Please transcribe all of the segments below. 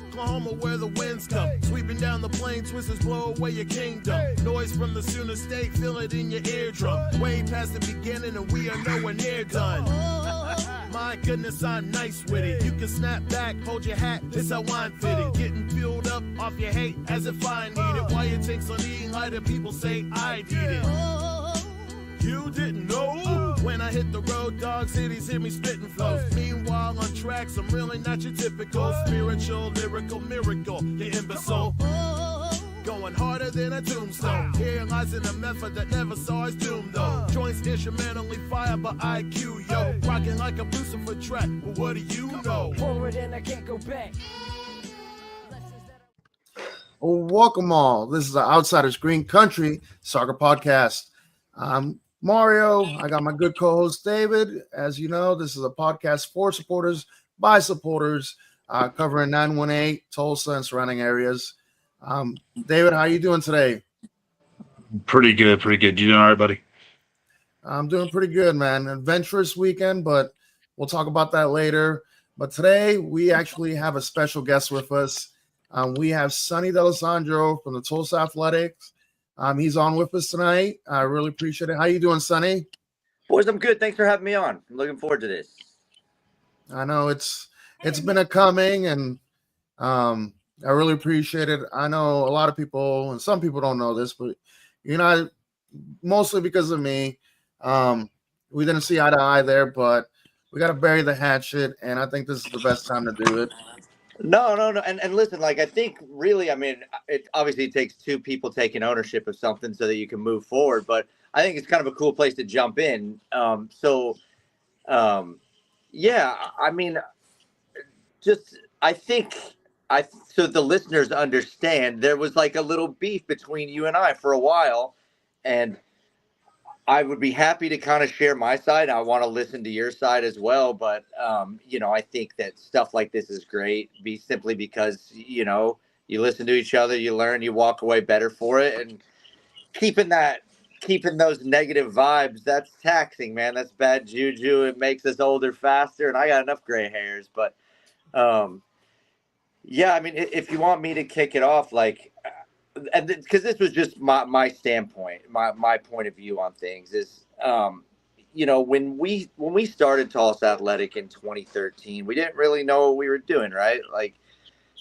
Oklahoma where the winds come, sweeping down the plain, twisters blow away your kingdom. Noise from the Sooner State, feel it in your eardrum. Way past the beginning and we are nowhere near done. My goodness, I'm nice with it. You can snap back, hold your hat, this how I'm fitted. Getting fueled up off your hate as if I need it. Why it takes on eating lighter, people say I did it. You didn't know? When I hit the road, dog cities hear me spitting flows. Meanwhile, on tracks, I'm really not your typical spiritual, lyrical miracle, you imbecile. Going harder than a tombstone. Here lies in a method that never saw its doom, though. Joints instrumentally fired by IQ, yo. Rocking like a Lucifer track, well, what do you know? Forward and I can't go back. Welcome all. This is the Outsiders Green Country Soccer Podcast. I'm Mario. I got my good co-host David. As you know, this is a podcast for supporters by supporters, covering 918 Tulsa and surrounding areas. David, how you doing today? Pretty good. You doing all right, buddy? I'm doing pretty good, man. Adventurous weekend, but we'll talk about that later. But today we actually have a special guest with us. We have Sonny Dalesandro from the Tulsa Athletic. He's on with us tonight. I really appreciate it. How you doing, Sonny? Boys, I'm good. Thanks for having me on. I'm looking forward to this. I know it's been a coming, and I really appreciate it. I know a lot of people, and some people don't know this, but mostly because of me. We didn't see eye to eye there, but we got to bury the hatchet, and I think this is the best time to do it. No. And listen, I think really, it obviously takes two people taking ownership of something so that you can move forward. But I think it's kind of a cool place to jump in. So the listeners understand there was like a little beef between you and I for a while, and I would be happy to kind of share my side. I want to listen to your side as well. But, I think that stuff like this is great simply because, you listen to each other, you learn, you walk away better for it. And keeping those negative vibes, that's taxing, man. That's bad juju. It makes us older faster. And I got enough gray hairs. But, if you want me to kick it off, because this was just my standpoint, my point of view on things is, when we started Tulsa Athletic in 2013, we didn't really know what we were doing, right? Like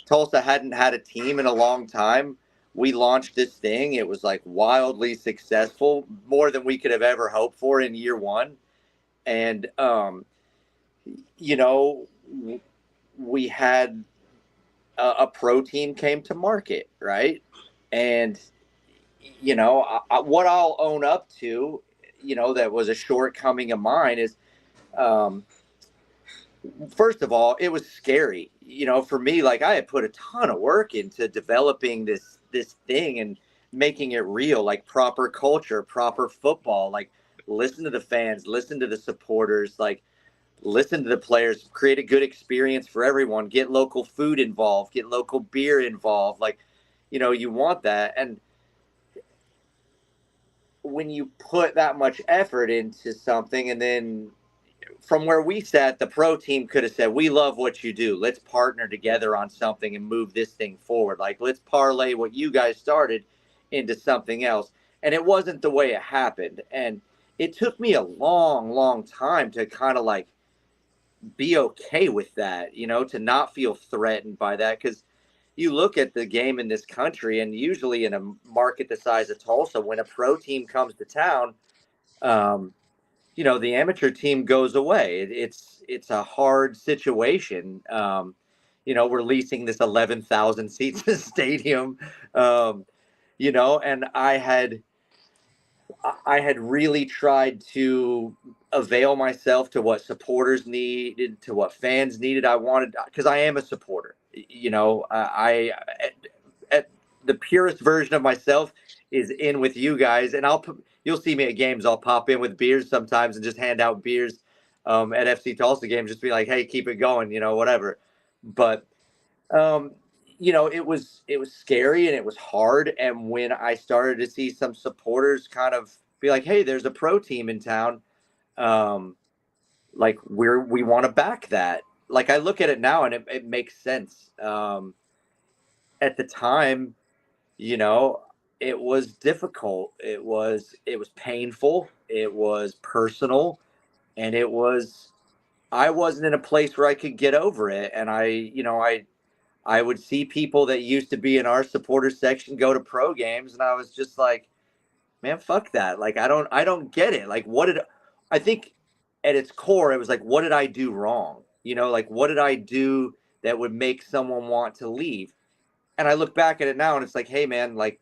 Tulsa hadn't had a team in a long time. We launched this thing. It was wildly successful, more than we could have ever hoped for in year one. And, we had a pro team came to market, right? And, what I'll own up to, that was a shortcoming of mine is, first of all, it was scary, for me. I had put a ton of work into developing this thing and making it real, proper culture, proper football, listen to the fans, listen to the supporters, listen to the players, create a good experience for everyone, get local food involved, get local beer involved. You want that. And when you put that much effort into something, and then from where we sat, the pro team could have said, we love what you do. Let's partner together on something and move this thing forward. Let's parlay what you guys started into something else. And it wasn't the way it happened. And it took me a long, long time to kind of be okay with that, to not feel threatened by that. Because you look at the game in this country, and usually in a market the size of Tulsa, when a pro team comes to town, the amateur team goes away. It's a hard situation. We're leasing this 11,000 seats stadium, and I had really tried to avail myself to what supporters needed, to what fans needed. I wanted, because I am a supporter. I at the purest version of myself is in with you guys, and you'll see me at games. I'll pop in with beers sometimes and just hand out beers at FC Tulsa games, just be like, hey, keep it going, whatever. But it was scary and it was hard. And when I started to see some supporters kind of be like, hey, there's a pro team in town, we want to back that. like I look at it now and it makes sense. At the time, you know, it was difficult. It was painful. It was personal, and I wasn't in a place where I could get over it. And I would see people that used to be in our supporter section go to pro games, and I was just like, man, fuck that. Like, I don't get it. Like, I think at its core, it was like, what did I do wrong? Like, what did I do that would make someone want to leave? And I look back at it now and it's like, hey, man, like,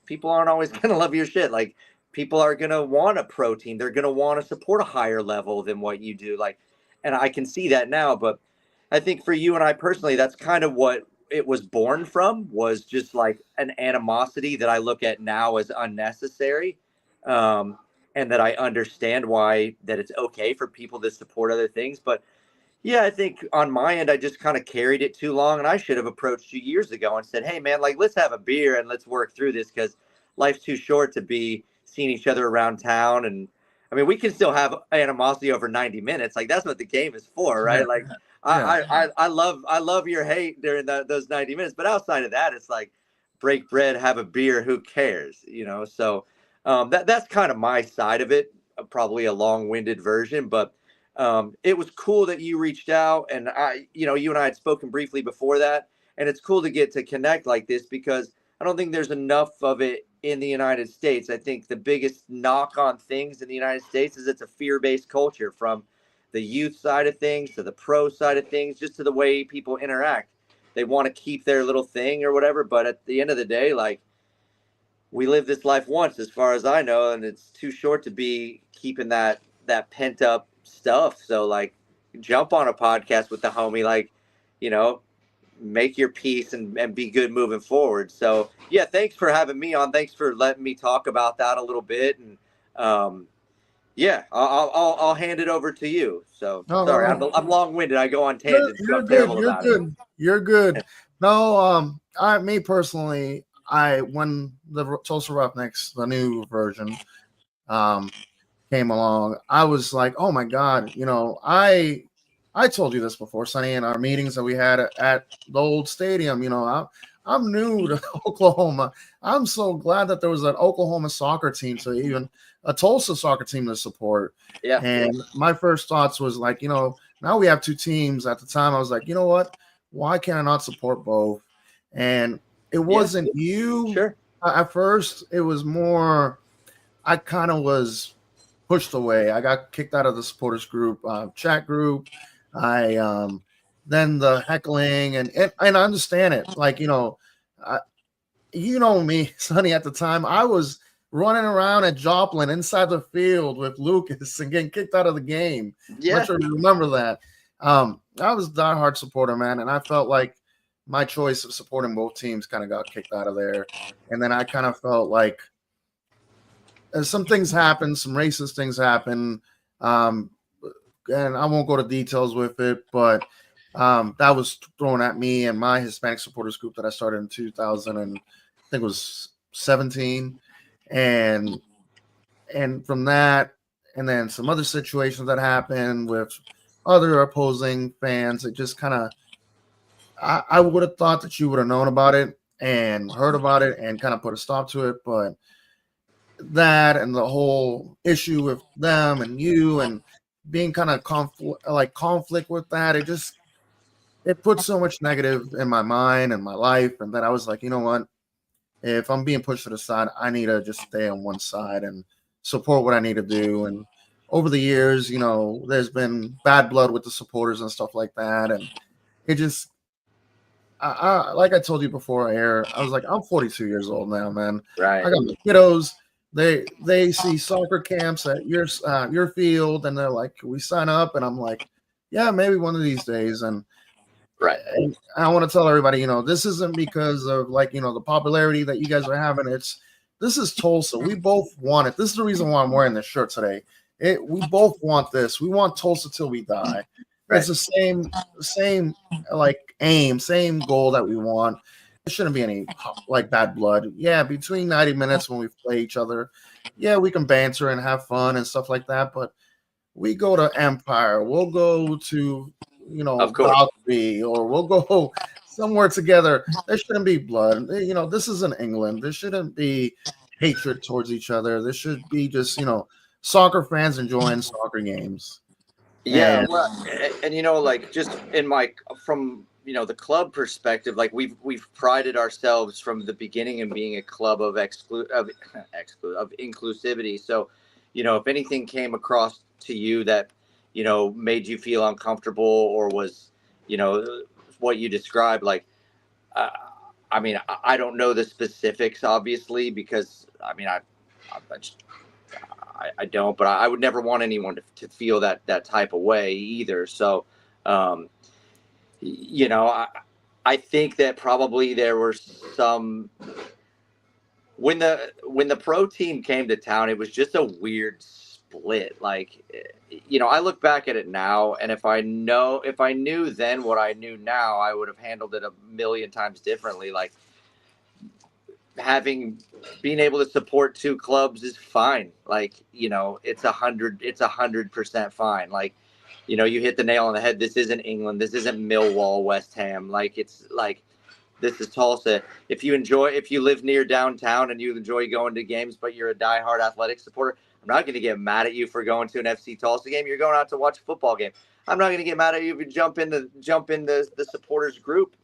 people aren't always going to love your shit. Like, people are going to want a pro team. They're going to want to support a higher level than what you do. Like, and I can see that now. But I think for you and I personally, that's kind of what it was born from, was just like an animosity that I look at now as unnecessary. And that I understand why that it's okay for people to support other things. But yeah, I think on my end, I just kind of carried it too long, and I should have approached you years ago and said, "Hey, man, like, let's have a beer and let's work through this, because life's too short to be seeing each other around town." And I mean, we can still have animosity over 90 minutes. Like, that's what the game is for, right? Like, I love your hate during those 90 minutes, but outside of that, it's like, break bread, have a beer, who cares, So that's kind of my side of it. Probably a long-winded version, but it was cool that you reached out, and you and I had spoken briefly before that, and it's cool to get to connect like this, because I don't think there's enough of it in the United States. I think the biggest knock on things in the United States is it's a fear-based culture, from the youth side of things to the pro side of things, just to the way people interact. They want to keep their little thing or whatever, but at the end of the day, like, we live this life once, as far as I know, and it's too short to be keeping that pent up stuff. So, like, jump on a podcast with the homie, like, make your peace and be good moving forward. So yeah, thanks for having me on. Thanks for letting me talk about that a little bit. And yeah, I'll hand it over to you. So No, sorry, no, no. I'm long winded. I go on tangents. You're I'm good. terrible You're about it. good. You're good. No, me personally, when the Tulsa Roughnecks, the new version, um, came along, I was like, oh my God, I told you this before, Sonny, in our meetings that we had at the old stadium. I'm new to Oklahoma. I'm so glad that there was an Oklahoma soccer team, so even a Tulsa soccer team to support. Yeah. And my first thoughts was like, now we have two teams. At the time, I was like, you know what? Why can I not support both? And it wasn't you. Sure. At first, it was more, I kind of was pushed away. I got kicked out of the supporters group, chat group. I then the heckling, and I understand it. Like, me, Sonny, at the time, I was running around at Joplin inside the field with Lucas and getting kicked out of the game. Yeah. I'm not sure if you remember that. I was a diehard supporter, man, and I felt like my choice of supporting both teams kind of got kicked out of there. And then I kind of felt like some things happened, some racist things happened. And I won't go to details with it, but that was thrown at me and my Hispanic supporters group that I started in 2000, and I think it was 17. And from that, and then some other situations that happened with other opposing fans, it just kind of, I would have thought that you would have known about it and heard about it and kind of put a stop to it. But that and the whole issue with them and you and being kind of conflict with that, it put so much negative in my mind and my life. And then I was like, you know what? If I'm being pushed to the side, I need to just stay on one side and support what I need to do. And over the years, there's been bad blood with the supporters and stuff like that. And it just, I like I told you before air, I was like, I'm 42 years old now, man. Right. I got my kiddos. They see soccer camps at your field, and they're like, "Can we sign up?" And I'm like, "Yeah, maybe one of these days." And Right. And I want to tell everybody, this isn't because of the popularity that you guys are having. This is Tulsa. We both want it. This is the reason why I'm wearing this shirt today. We both want this. We want Tulsa till we die. Right. It's the same aim, same goal that we want. There shouldn't be any bad blood. Yeah, between 90 minutes when we play each other, yeah, we can banter and have fun and stuff like that. But we go to Empire. We'll go to Of course. Valkyrie, or we'll go somewhere together. There shouldn't be blood. This is in England. There shouldn't be hatred towards each other. There should be just, soccer fans enjoying soccer games. Yeah, And well, and like just from the club perspective, like we've prided ourselves from the beginning in being a club of of inclusivity. So, if anything came across to you that made you feel uncomfortable or was what you described, like uh, I don't know the specifics obviously because I don't, but I would never want anyone to feel that type of way either. So, um, I think that probably there were some when the pro team came to town, it was just a weird split. Like, I look back at it now, and if I knew then what I knew now, I would have handled it a million times differently. Like, being able to support two clubs is fine. Like, it's 100% fine. Like, you hit the nail on the head. This isn't England. This isn't Millwall, West Ham. Like, it's like, this is Tulsa. If you live near downtown and you enjoy going to games, but you're a diehard athletic supporter, I'm not going to get mad at you for going to an FC Tulsa game. You're going out to watch a football game. I'm not going to get mad at you if you jump in the supporters group.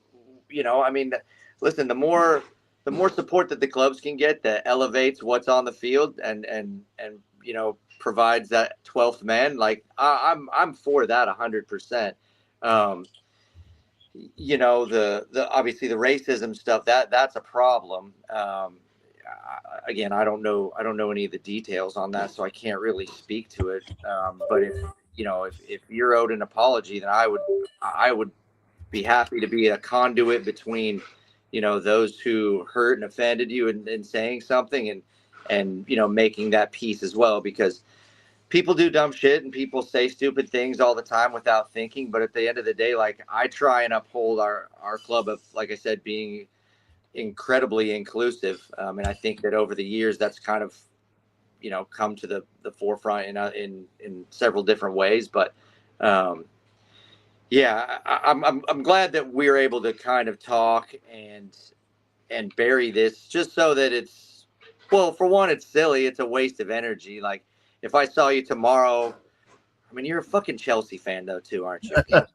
Listen, the more support that the clubs can get, that elevates what's on the field and provides that 12th man. Like, I'm for that 100%. The obviously the racism stuff that's a problem. Again, I don't know any of the details on that, so I can't really speak to it. But if you're owed an apology, then I would be happy to be a conduit between those who hurt and offended you and saying something and making that peace as well, because people do dumb shit and people say stupid things all the time without thinking. But at the end of the day, like, I try and uphold our club of, like I said, being incredibly inclusive. And I think that over the years, that's kind of, come to the forefront in several different ways. But yeah, I'm glad that we're able to kind of talk and bury this just so that it's, well, for one, it's silly. It's a waste of energy. Like, if I saw you tomorrow, you're a fucking Chelsea fan though too, aren't you? God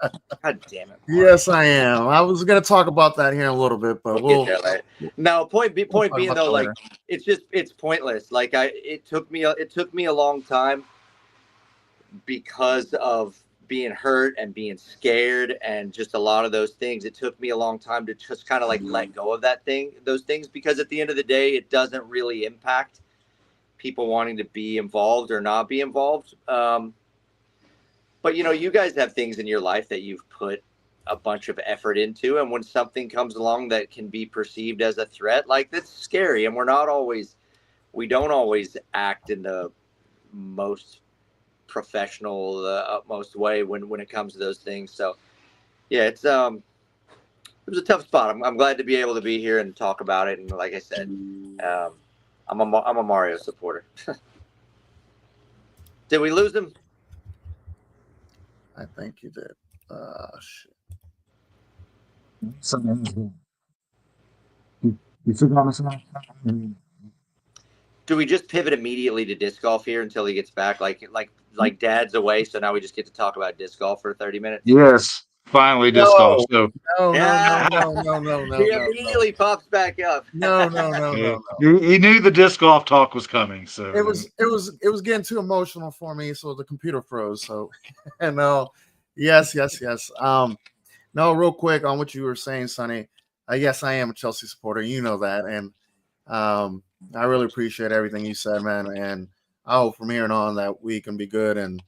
damn it. Mark. yes, I am. I was going to talk about that here in a little bit, but we'll get there later. No, point being though, like, it's pointless. Like, it took me a long time because of being hurt and being scared and just a lot of those things. It took me a long time to just kind of like let go of those things, because at the end of the day, it doesn't really impact people wanting to be involved or not be involved. But you guys have things in your life that you've put a bunch of effort into, and when something comes along that can be perceived as a threat, like, that's scary. And we don't always act in the most professional, the utmost way when it comes to those things. So yeah, it was a tough spot. I'm glad to be able to be here and talk about it. And like I said, I'm a Mario supporter. Did we lose him? I think you did. Shit. Do we just pivot immediately to disc golf here until he gets back? Like Dad's away, so now we just get to talk about disc golf for 30 minutes? Yes, finally disc golf. So No. He immediately pops back up. No. He knew the disc golf talk was coming. So It was getting too emotional for me, so the computer froze. So, and yes. No, real quick on what you were saying, Sonny. Yes, I am a Chelsea supporter. You know that, and I really appreciate everything you said, man. And I hope from here on that we can be good, and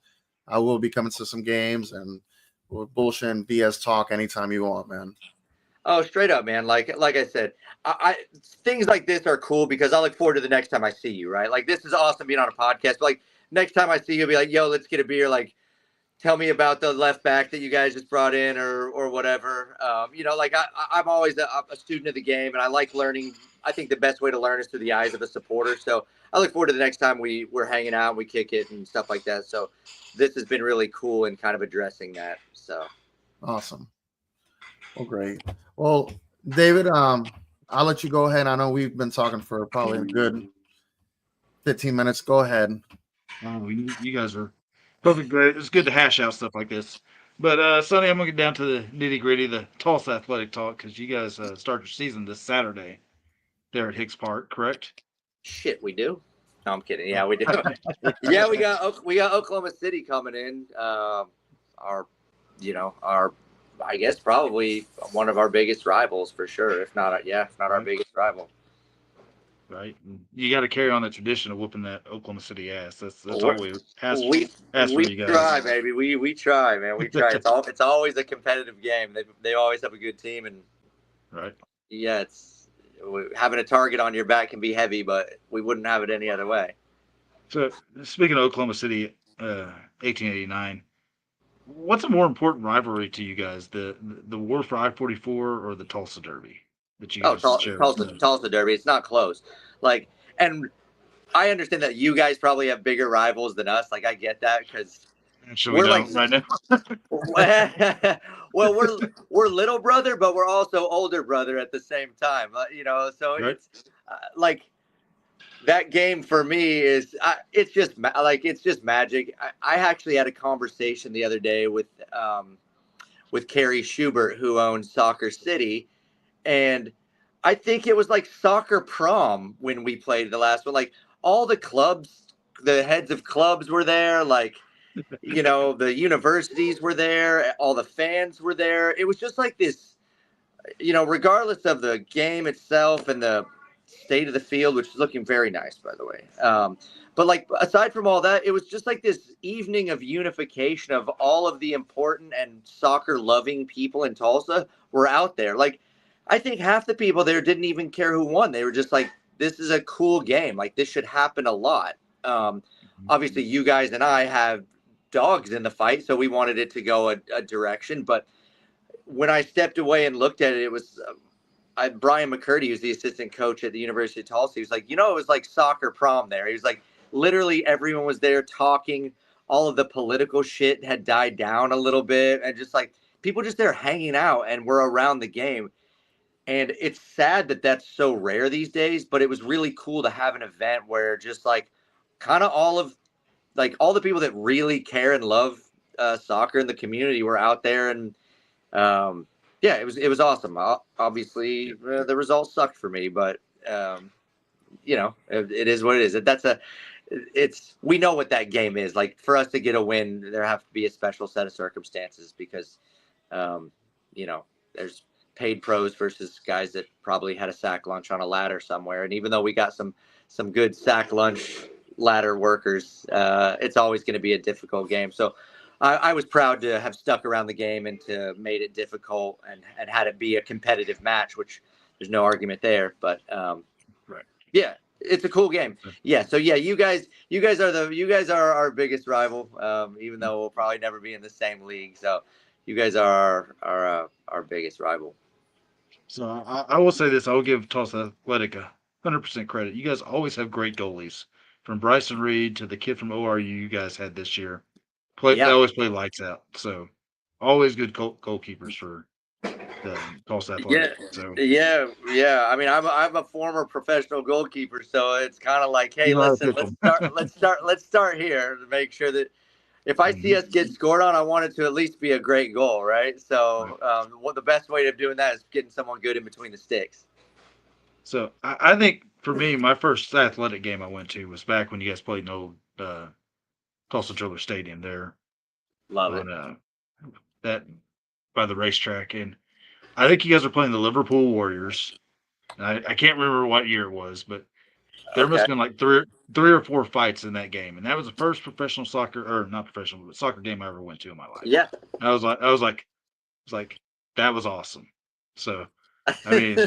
I will be coming to some games, and we'll bullshit and BS talk anytime you want, man. Oh, straight up, man. Like I said, I things like this are cool because I look forward to the next time I see you, right? Like, this is awesome being on a podcast. But like, next time I see you, I'll be like, yo, let's get a beer. Like, tell me about the left back that you guys just brought in or whatever. Like, I'm always a student of the game, and I like learning. I think the best way to learn is through the eyes of a supporter. So I look forward to the next time we're hanging out and we kick it and stuff like that. So this has been really cool in kind of addressing that. So Awesome. Well, great. Well, David, I'll let you go ahead. I know we've been talking for probably a good 15 minutes. Go ahead. Oh, you guys are perfect. It's good to hash out stuff like this. But Sonny, I'm gonna get down to the nitty gritty, the Tulsa Athletic talk, because you guys start your season this Saturday there at Hicks Park, correct? Shit, we do. No, I'm kidding. Yeah, we do. Yeah, we got Oklahoma City coming in. Our, our, I guess probably one of our biggest rivals for sure. If not our biggest rival. Right. And you got to carry on the tradition of whooping that Oklahoma City ass. That's We're- always asked we for we you try, guys. baby. We try, man. We try. It's always a competitive game. They always have a good team, and Right. yeah, it's having a target on your back can be heavy, but we wouldn't have it any other way. So speaking of Oklahoma City, 1889. What's a more important rivalry to you guys, the War for I-44 or the Tulsa Derby that you Oh, guys share? Tulsa Derby. It's not close. Like, and I understand that you guys probably have bigger rivals than us. Like, I get that because Actually, we we're don't like, right now. well, we're little brother, but we're also older brother at the same time. So Right. it's like that game for me is it's just magic. I actually had a conversation the other day with Carrie Schubert, who owns Soccer City, and I think it was like soccer prom when we played the last one. Like all the clubs, the heads of clubs were there. Like, the universities were there. All the fans were there. It was just like this, regardless of the game itself and the state of the field, which is looking very nice, by the way. But like aside from all that, it was just like this evening of unification of all of the important and soccer loving people in Tulsa were out there. Like, I think half the people there didn't even care who won. They were just like, this is a cool game. Like, this should happen a lot. Obviously, you guys and I have dogs in the fight, so we wanted it to go a direction. But when I stepped away and looked at it, it was Brian McCurdy, who's the assistant coach at the University of Tulsa. He was like, it was like soccer prom there. He was like, literally everyone was there talking. All of the political shit had died down a little bit, and just like people just there hanging out and were around the game. And it's sad that that's so rare these days, but it was really cool to have an event where just like kind of all the people that really care and love soccer in the community were out there. And yeah, it was awesome. Obviously, the results sucked for me, but it is what it is. We know what that game is. Like, for us to get a win, there have to be a special set of circumstances because there's paid pros versus guys that probably had a sack lunch on a ladder somewhere. And even though we got some good sack lunch ladder workers, it's always going to be a difficult game. So I was proud to have stuck around the game and to made it difficult and had it be a competitive match, which there's no argument there. But Right. Yeah, it's a cool game. Yeah. So yeah, you guys are our biggest rival, even though we'll probably never be in the same league. So you guys are our biggest rival. So I will say this: I will give Tulsa Athletic 100% credit. You guys always have great goalies, from Bryson Reed to the kid from ORU you guys had this year. They always play lights out. So always good goalkeepers for the Tulsa Athletic. Yeah. I mean, I'm a former professional goalkeeper, so it's kind of like, hey, listen, let's start here to make sure that if I see us get scored on, I want it to at least be a great goal, right? So, what the best way of doing that is getting someone good in between the sticks. So I think for me, my first athletic game I went to was back when you guys played in old Tulsa Driller Stadium there. Love it. That by the racetrack, and I think you guys are playing the Liverpool Warriors. I can't remember what year it was, but there must have been like three or four fights in that game, and that was the first professional soccer, or not professional, but soccer game I ever went to in my life. Yeah, I was like, that was awesome. So, I mean,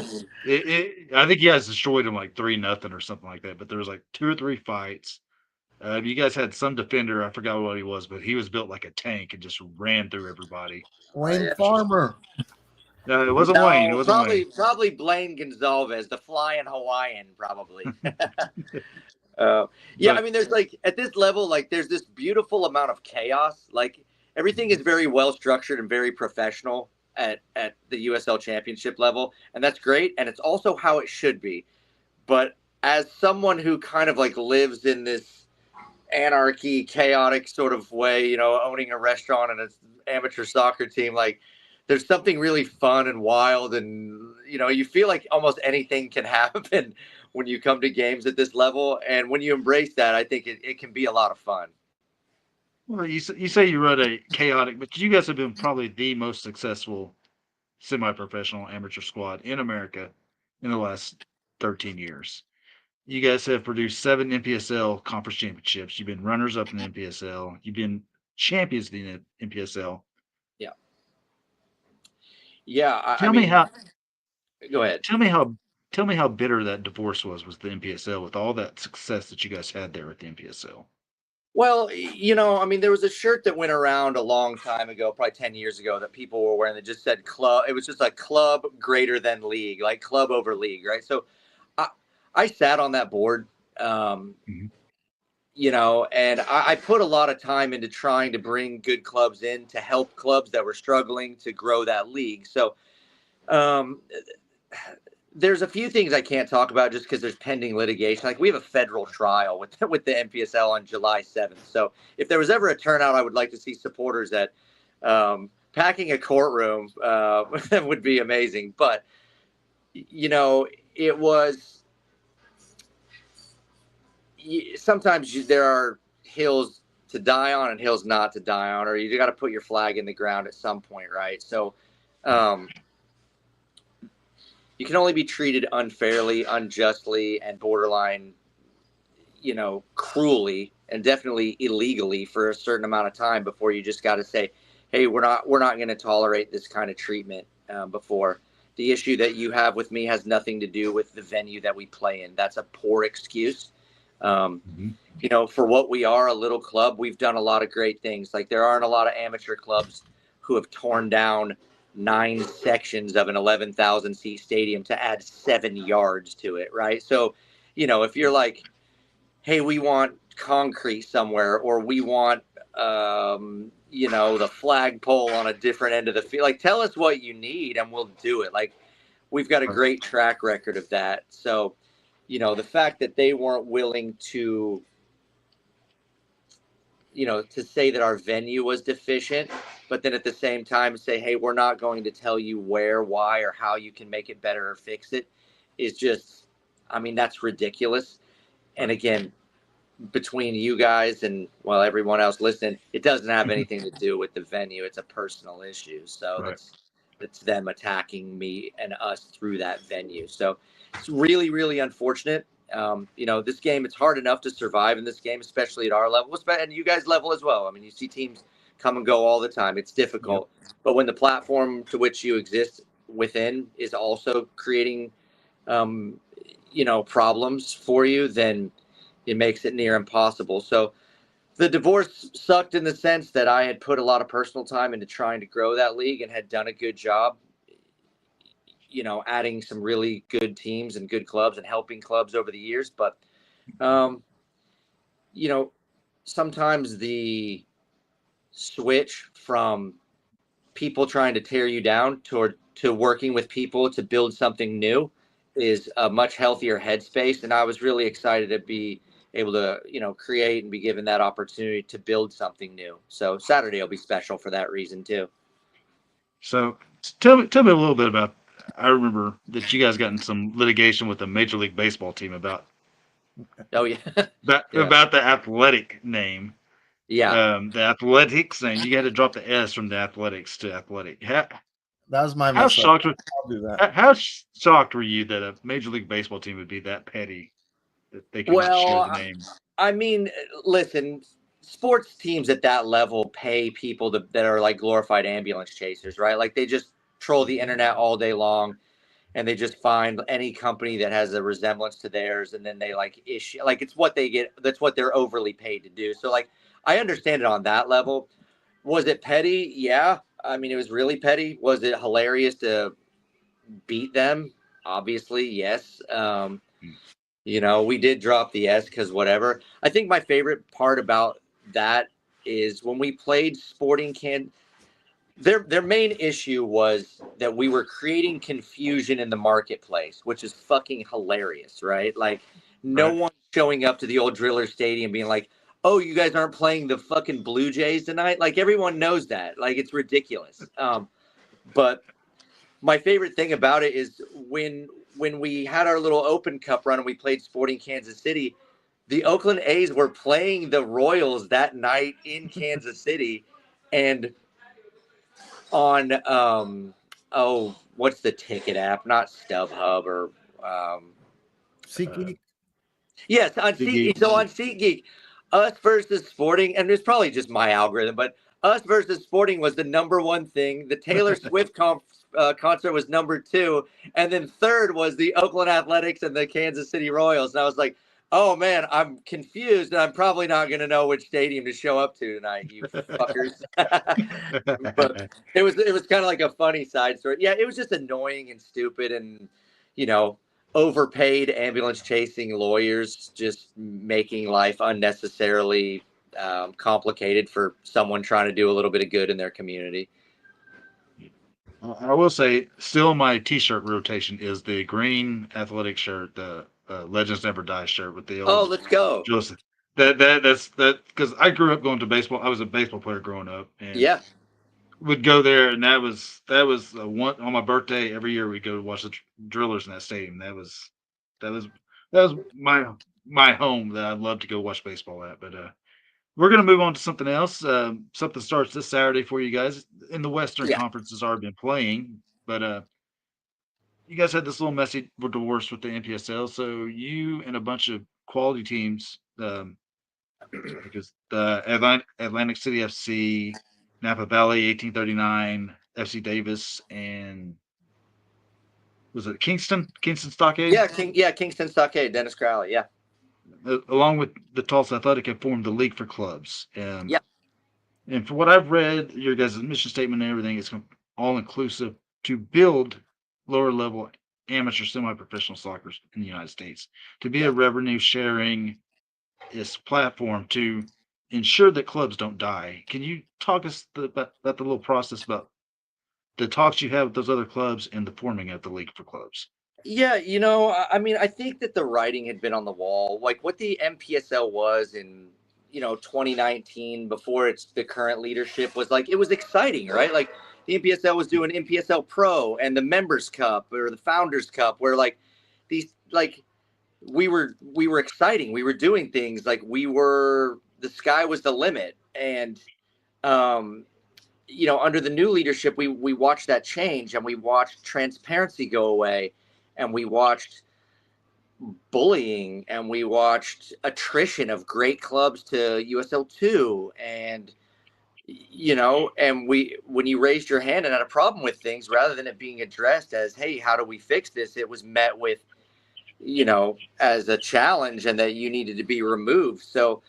I think you guys destroyed them like 3-0 or something like that. But there was like 2 or 3 fights. You guys had some defender, I forgot what he was, but he was built like a tank and just ran through everybody. Wayne Farmer. No, it wasn't Wayne. It wasn't Wayne. Probably Blaine Gonzalez, the flying Hawaiian, probably. I mean, there's like at this level, like there's this beautiful amount of chaos. Like everything is very well structured and very professional at the USL Championship level, and that's great, and it's also how it should be. But as someone who kind of like lives in this anarchy, chaotic sort of way, you know, owning a restaurant and an amateur soccer team, like there's something really fun and wild, and you know, you feel like almost anything can happen when you come to games at this level, and when you embrace that, I think it can be a lot of fun. Well, you say you run a chaotic, but you guys have been probably the most successful semi-professional amateur squad in America in the last 13 years. You guys have produced 7 NPSL conference championships. You've been runners-up in the NPSL. You've been champions in the NPSL. Yeah. Yeah. I Tell me mean, how. go ahead. Tell me how bitter that divorce was with the NPSL with all that success that you guys had there at the NPSL. Well, you know, I mean, there was a shirt that went around a long time ago, probably 10 years ago, that people were wearing that just said club. It was just like club greater than league, like club over league, right? So I sat on that board, Mhm. you know, and I put a lot of time into trying to bring good clubs in to help clubs that were struggling to grow that league. So um, there's a few things I can't talk about just because there's pending litigation. Like we have a federal trial with the NPSL on July 7th. So if there was ever a turnout, I would like to see supporters at packing a courtroom would be amazing. But you know, it was sometimes there are hills to die on and hills not to die on, or you got to put your flag in the ground at some point, right? So you can only be treated unfairly, unjustly, and borderline, you know, cruelly and definitely illegally for a certain amount of time before you just got to say, hey, we're not going to tolerate this kind of treatment. Before the issue that you have with me has nothing to do with the venue that we play in. That's a poor excuse. You know, for what we are, a little club, we've done a lot of great things. Like there aren't a lot of amateur clubs who have torn down 9 sections of an 11,000 seat stadium to add 7 yards to it, right? So, you know, if you're like, hey, we want concrete somewhere, or we want, you know, the flagpole on a different end of the field, like tell us what you need and we'll do it. Like we've got a great track record of that. So, you know, the fact that they weren't willing to, you know, to say that our venue was deficient, but then at the same time say, hey, we're not going to tell you where, why, or how you can make it better or fix it, is just, I mean, that's ridiculous. And again, between you guys and, well, everyone else listening, it doesn't have anything to do with the venue. It's a personal issue. So that's them attacking me and us through that venue. So it's really, really unfortunate. You know, this game, it's hard enough to survive in this game, especially at our level, and you guys' level as well. I mean, you see teams come and go all the time. It's difficult. But when the platform to which you exist within is also creating, you know, problems for you, then it makes it near impossible. So the divorce sucked in the sense that I had put a lot of personal time into trying to grow that league and had done a good job, you know, adding some really good teams and good clubs and helping clubs over the years. But, you know, sometimes the switch from people trying to tear you down to working with people to build something new is a much healthier headspace. And I was really excited to be able to, you know, create and be given that opportunity to build something new. So Saturday will be special for that reason too. So tell me a little bit about. I remember that you guys got in some litigation with the Major League Baseball team about Oh yeah. about the athletic name. Yeah. The athletics name. You had to drop the S from the athletics to athletic. That was my How mess up. shocked? I'll do that. How shocked were you that a Major League Baseball team would be that petty that they could share the name? I mean, listen, sports teams at that level pay people that are like glorified ambulance chasers, right? Like they just troll the internet all day long, and they just find any company that has a resemblance to theirs, and then they like issue, like it's what they get. That's what they're overly paid to do. So like, I understand it on that level. Was it petty? Yeah. I mean, it was really petty. Was it hilarious to beat them? Obviously, yes. You know, we did drop the S because whatever. I think my favorite part about that is when we played Sporting their main issue was that we were creating confusion in the marketplace, which is fucking hilarious, right? Like, no one showing up to the old Driller Stadium being like, oh, you guys aren't playing the fucking Blue Jays tonight? Like, everyone knows that. Like, it's ridiculous. But my favorite thing about it is when we had our little Open Cup run and we played Sporting Kansas City, the Oakland A's were playing the Royals that night in Kansas City, and on what's the ticket app? Not StubHub or SeatGeek. yes, on SeatGeek. So on SeatGeek, Us versus Sporting, and it's probably just my algorithm, but Us versus Sporting was the number one thing. The Taylor Swift concert was number 2, and then third was the Oakland Athletics and the Kansas City Royals. And I was like, oh man, I'm confused, and I'm probably not going to know which stadium to show up to tonight, you fuckers. But it was kind of like a funny side story. Yeah, it was just annoying and stupid, and overpaid ambulance chasing lawyers just making life unnecessarily complicated for someone trying to do a little bit of good in their community. I will say, still my T-shirt rotation is the green athletic shirt, the Legends Never Die shirt with the old. Oh, let's go! Joseph. That's because I grew up going to baseball. I was a baseball player growing up, and would go there, and that was one on my birthday every year. We'd go to watch the Drillers in that stadium. That was my home that I'd love to go watch baseball at. But we're gonna move on to something else. Something starts this Saturday for you guys in the Western Conference has already been playing, but you guys had this little messy divorce with the NPSL. So you and a bunch of quality teams, because the Atlantic City FC, Napa Valley 1839, FC Davis, and was it Kingston Stockade? Kingston Stockade, Dennis Crowley, along with the Tulsa Athletic, have formed the League for Clubs. And for what I've read, your guys' mission statement and everything is all inclusive to build lower level amateur semi-professional soccer in the United States, to be a revenue sharing platform to ensure that clubs don't die. Can you talk us about the little process, about the talks you have with those other clubs and the forming of the League for Clubs? Yeah, I mean, I think that the writing had been on the wall. Like what the MPSL was in 2019, before the current leadership, was like, it was exciting, right? Like the MPSL was doing MPSL Pro and the Members Cup or the Founders Cup, where like these, like, we were exciting. We were doing things like the sky was the limit. And under the new leadership, we watched that change, and we watched transparency go away, and we watched bullying, and we watched attrition of great clubs to USL2. And and when you raised your hand and had a problem with things, rather than it being addressed as, hey, how do we fix this, it was met with as a challenge, and that you needed to be removed. So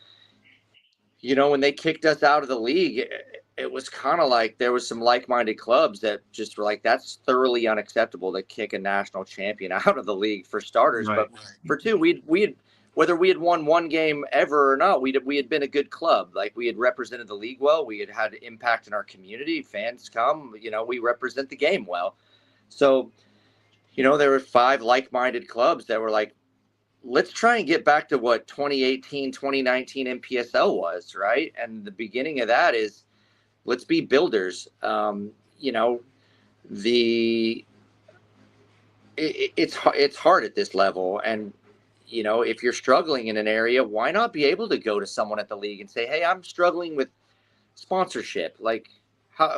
when they kicked us out of the league, it was kind of like there was some like-minded clubs that just were like, that's thoroughly unacceptable to kick a national champion out of the league, for starters. Right. But for two, we had, whether we had won one game ever or not, we had been a good club. Like, we had represented the league well. We had had impact in our community. Fans come, we represent the game well. So, there were 5 like-minded clubs that were like, let's try and get back to what 2018, 2019 MPSL was, right? And the beginning of that is, let's be builders. It's hard at this level. And, if you're struggling in an area, why not be able to go to someone at the league and say, hey, I'm struggling with sponsorship. Like,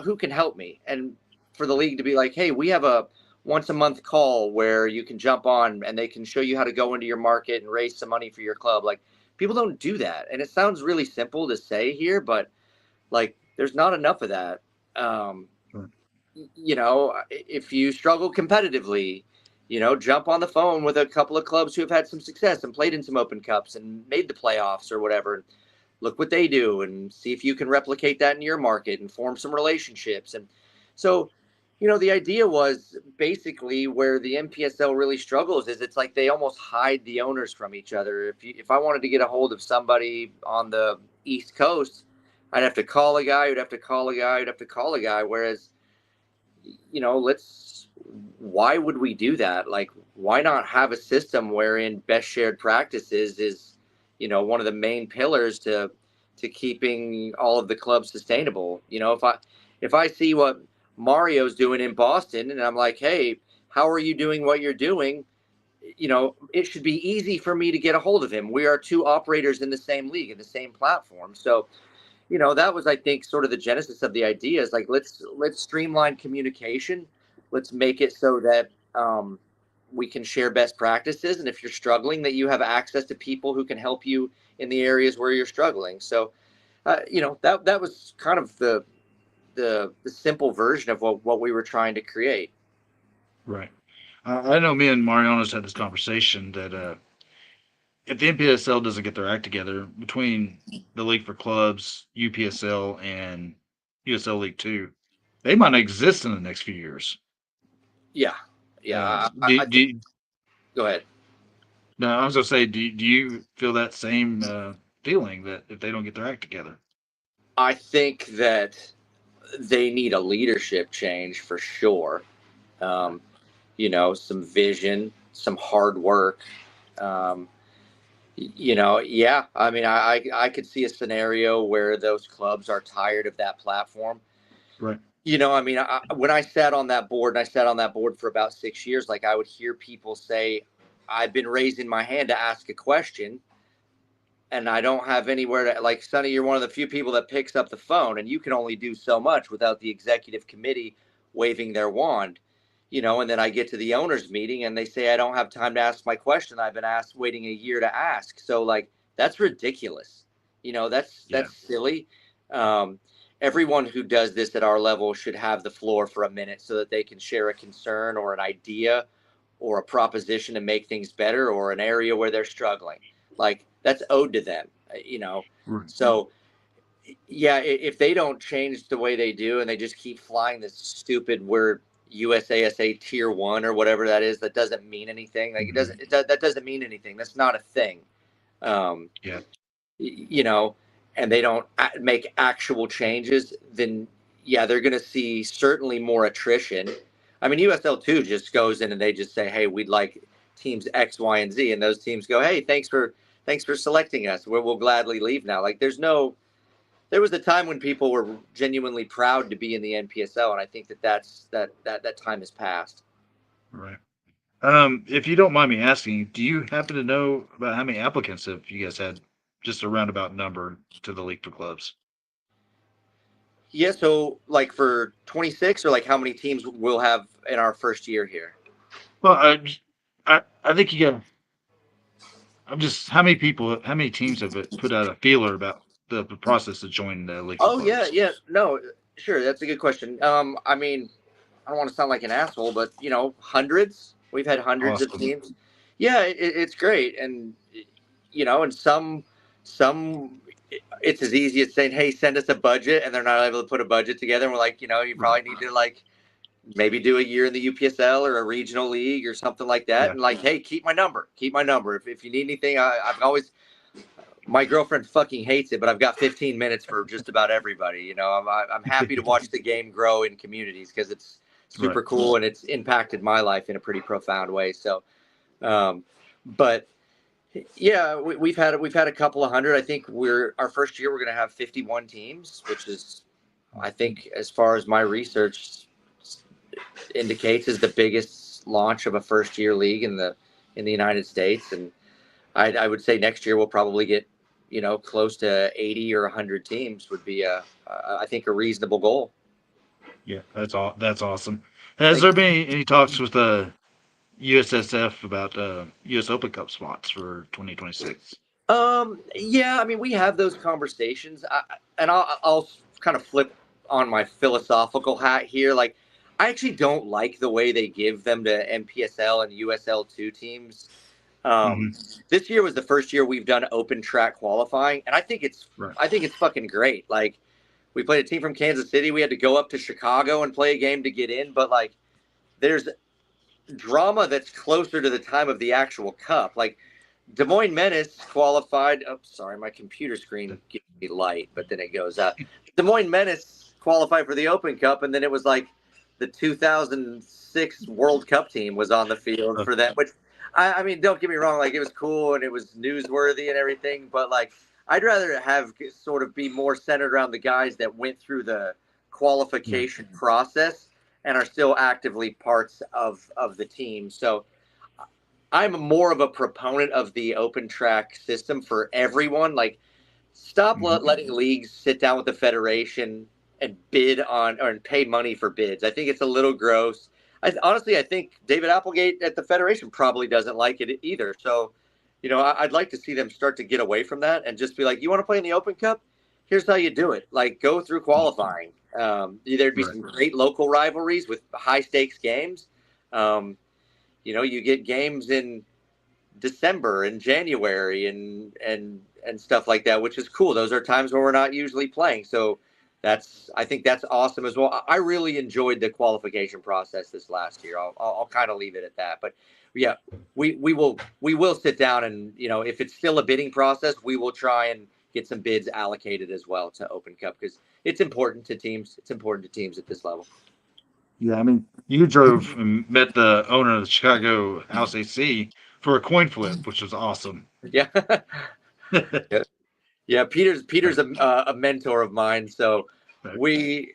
who can help me? And for the league to be like, hey, we have a once a month call where you can jump on and they can show you how to go into your market and raise some money for your club. Like, people don't do that. And it sounds really simple to say here, but like, there's not enough of that. If you struggle competitively, jump on the phone with a couple of clubs who have had some success and played in some Open Cups and made the playoffs or whatever. Look what they do and see if you can replicate that in your market and form some relationships. And so, the idea was basically where the MPSL really struggles is it's like they almost hide the owners from each other. If I wanted to get a hold of somebody on the East Coast, I'd have to call a guy, who'd have to call a guy, who'd have to call a guy. Whereas, why would we do that? Like, why not have a system wherein best shared practices is, one of the main pillars to keeping all of the clubs sustainable. If I see what Mario's doing in Boston and I'm like, hey, how are you doing what you're doing? It should be easy for me to get a hold of him. We are two operators in the same league, in the same platform. So, that was, I think, sort of the genesis of the idea is like, let's streamline communication. Let's make it so that we can share best practices. And if you're struggling, that you have access to people who can help you in the areas where you're struggling. So, that was kind of the simple version of what we were trying to create. Right. I know me and Mariano's had this conversation that if the NPSL doesn't get their act together between the League for Clubs, UPSL, and USL League 2, they might not exist in the next few years. Yeah. Go ahead. No, I was going to say, do you feel that same feeling that if they don't get their act together? I think that they need a leadership change for sure. Some vision, some hard work. Yeah. I mean, I could see a scenario where those clubs are tired of that platform. Right. I mean, when I sat on that board, and I sat on that board for about 6 years, like I would hear people say, I've been raising my hand to ask a question and I don't have anywhere to, like, Sonny, you're one of the few people that picks up the phone, and you can only do so much without the executive committee waving their wand, and then I get to the owners meeting and they say, I don't have time to ask my question. I've been waiting a year to ask. So like, that's ridiculous. That's silly. Everyone who does this at our level should have the floor for a minute so that they can share a concern or an idea or a proposition to make things better or an area where they're struggling. Like, that's owed to them, Right. So yeah, if they don't change the way they do and they just keep flying this stupid word USASA tier 1 or whatever that is, that doesn't mean anything. Like, that doesn't mean anything. That's not a thing. Yeah. And they don't make actual changes, then yeah, they're going to see certainly more attrition. I mean, USL 2 just goes in and they just say, hey, we'd like teams X, Y, and Z. And those teams go, hey, thanks for selecting us. We'll gladly leave now. Like, there was a time when people were genuinely proud to be in the NPSL. And I think that time has passed. Right. If you don't mind me asking, do you happen to know about how many applicants have you guys had, just a roundabout number, to the League for Clubs? Yeah, so like for 26, or like how many teams we'll have in our first year here? Well, I think you got. How many teams have put out a feeler about the process to join the League for Oh Clubs? yeah, no, sure, that's a good question. I mean, I don't want to sound like an asshole, but hundreds. We've had hundreds of teams. Yeah, it's great, and and some it's as easy as saying, hey, send us a budget, and they're not able to put a budget together, and we're like, you probably need to like maybe do a year in the UPSL or a regional league or something like that, and like, hey, keep my number. If you need anything, I've always. My girlfriend fucking hates it, but I've got 15 minutes for just about everybody. I'm happy to watch the game grow in communities because it's super cool and it's impacted my life in a pretty profound way. So, but yeah, we've had a couple of hundred. I think our first year we're going to have 51 teams, which is, I think, as far as my research indicates, is the biggest launch of a first year league in the United States. And I would say next year we'll probably get close to 80 or 100 teams would be I think a reasonable goal. Yeah, that's awesome. Has there been any talks with USSF about US Open Cup spots for 2026? Yeah, I mean, we have those conversations, and I'll kind of flip on my philosophical hat here. Like, I actually don't like the way they give them to NPSL and USL2 teams. This year was the first year we've done open track qualifying, and I think it's fucking great. Like, we played a team from Kansas City. We had to go up to Chicago and play a game to get in, but like, there's drama that's closer to the time of the actual cup. Like, Des Moines Menace qualified. Oh, sorry, my computer screen gives me light, but then it goes out. Des Moines Menace qualified for the Open Cup, and then it was like the 2006 World Cup team was on the field for that. Which, I mean, don't get me wrong, like it was cool and it was newsworthy and everything, but like I'd rather have sort of be more centered around the guys that went through the qualification process and are still actively parts of the team. So I'm more of a proponent of the open track system for everyone. Like, stop letting leagues sit down with the federation and bid on or pay money for bids. I think it's a little gross. Honestly, I think David Applegate at the federation probably doesn't like it either. So, I'd like to see them start to get away from that and just be like, you want to play in the Open Cup? Here's how you do it. Like, go through qualifying. There'd be some great local rivalries with high stakes games. You get games in December and January and stuff like that, which is cool. Those are times where we're not usually playing. So I think that's awesome as well. I really enjoyed the qualification process this last year. I'll kind of leave it at that. But yeah, we will sit down and, if it's still a bidding process, we will try and get some bids allocated as well to Open Cup because it's important to teams. It's important to teams at this level. Yeah, I mean, you drove and met the owner of the Chicago House AC for a coin flip, which was awesome. Yeah. Yeah. Peter's a mentor of mine. So we,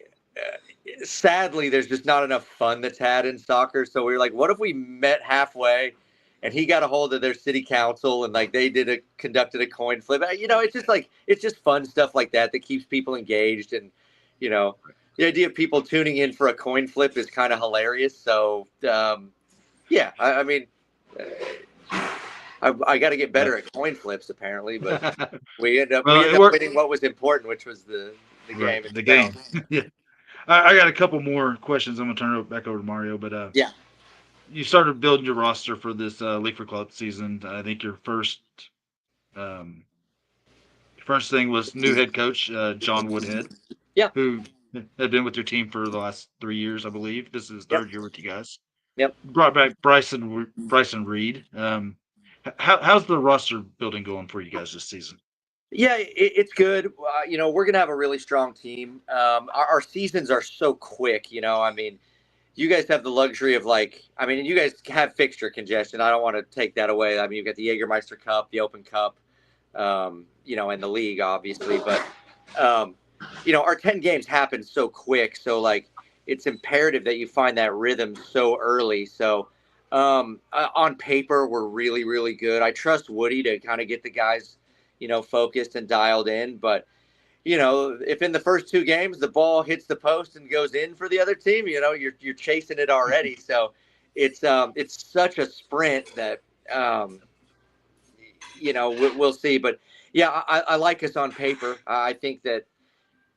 sadly, there's just not enough fun that's had in soccer. So we were like, what if we met halfway and he got a hold of their city council and like they conducted a coin flip. It's just fun stuff like that keeps people engaged. And, the idea of people tuning in for a coin flip is kind of hilarious. So, yeah, I mean, I got to get better at coin flips apparently, but we end up winning what was important, which was the game. The game. Yeah. I got a couple more questions. I'm gonna turn it back over to Mario, but yeah, you started building your roster for this League for Club season. I think your first thing was new head coach John Woodhead. Yeah, who had been with your team for the last 3 years, I believe. This is his third year with you guys. Yep. Brought back Bryson Reed. How's the roster building going for you guys this season? Yeah, it's good. We're going to have a really strong team. Our seasons are so quick, I mean, you guys have the luxury of you guys have fixture congestion. I don't want to take that away. I mean, you've got the Jägermeister Cup, the Open Cup, and the league, obviously. But, our 10 games happen so quick. So, it's imperative that you find that rhythm so early. So, on paper, we're really, really good. I trust Woody to kind of get the guys focused and dialed in. But, if in the first 2 games the ball hits the post and goes in for the other team, you're chasing it already. So it's such a sprint that, we'll see. But yeah, I like us on paper. I think that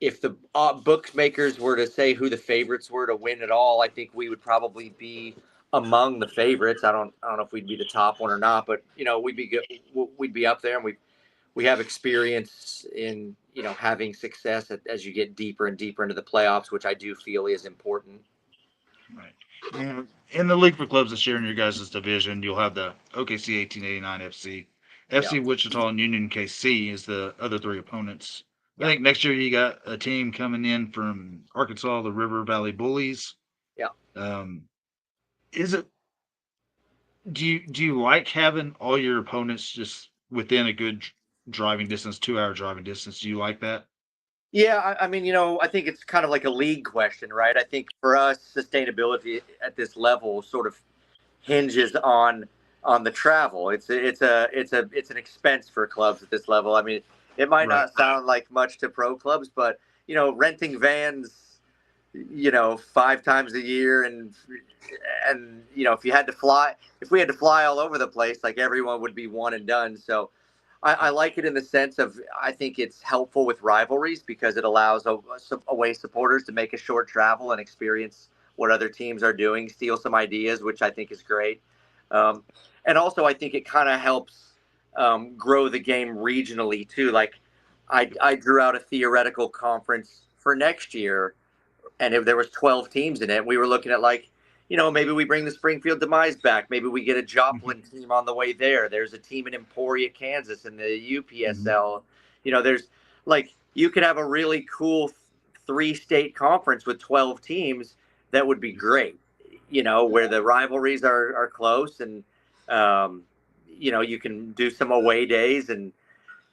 if the bookmakers were to say who the favorites were to win it all, I think we would probably be among the favorites. I don't know if we'd be the top one or not, but we'd be good. We'd be up there, and we have experience in having success as you get deeper and deeper into the playoffs, which I do feel is important. Right. And in the League for Clubs this year in your guys' division, you'll have the OKC 1889 FC Wichita, and Union KC is the other 3 opponents. I think next year you got a team coming in from Arkansas, the River Valley Bullies. Yeah. Do you like having all your opponents just within a good driving distance, 2-hour driving distance? Do you like that? Yeah, I mean, I think it's kind of like a league question, right? I think for us, sustainability at this level sort of hinges on the travel. It's an expense for clubs at this level. I mean, it might not sound like much to pro clubs, but renting vans, 5 times a year, and if we had to fly all over the place, like everyone would be one and done. So I like it in the sense of I think it's helpful with rivalries because it allows away supporters to make a short travel and experience what other teams are doing, steal some ideas, which I think is great. And also I think it kind of helps grow the game regionally too. Like I drew out a theoretical conference for next year, and if there was 12 teams in it, we were looking at maybe we bring the Springfield Demise back. Maybe we get a Joplin team on the way there. There's a team in Emporia, Kansas in the UPSL. There's you could have a really cool 3-state conference with 12 teams. That would be great, where the rivalries are close, and, you can do some away days, and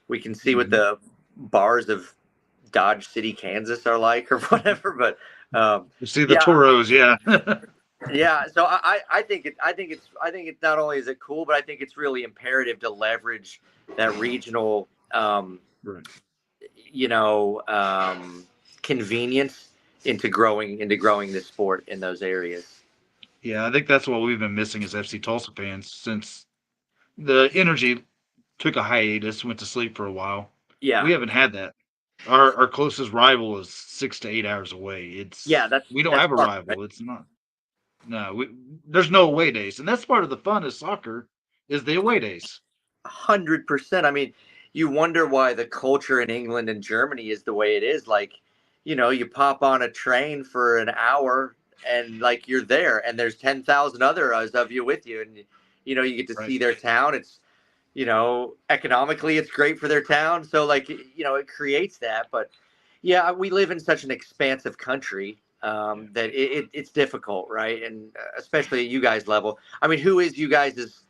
we can see what the bars of Dodge City, Kansas are like or whatever. But you see the Toros, yeah. Yeah, so I think it's not only is it cool, but I think it's really imperative to leverage that regional Right. Convenience into growing this sport in those areas. Yeah, I think that's what we've been missing as FC Tulsa fans since the energy took a hiatus, went to sleep for a while. Yeah, We haven't had that. Our closest rival is 6 to 8 hours away. We don't have a fun, rival. right? It's not. No, there's no away days, and that's part of the fun of soccer is the away days. 100%. I mean, you wonder why the culture in England and Germany is the way it is. You pop on a train for an hour and you're there, and there's 10,000 others of you with you, and you get to see their town. It's economically it's great for their town, so it creates that. But yeah, we live in such an expansive country that it's difficult, right? And especially at you guys level. I mean, who is you guys'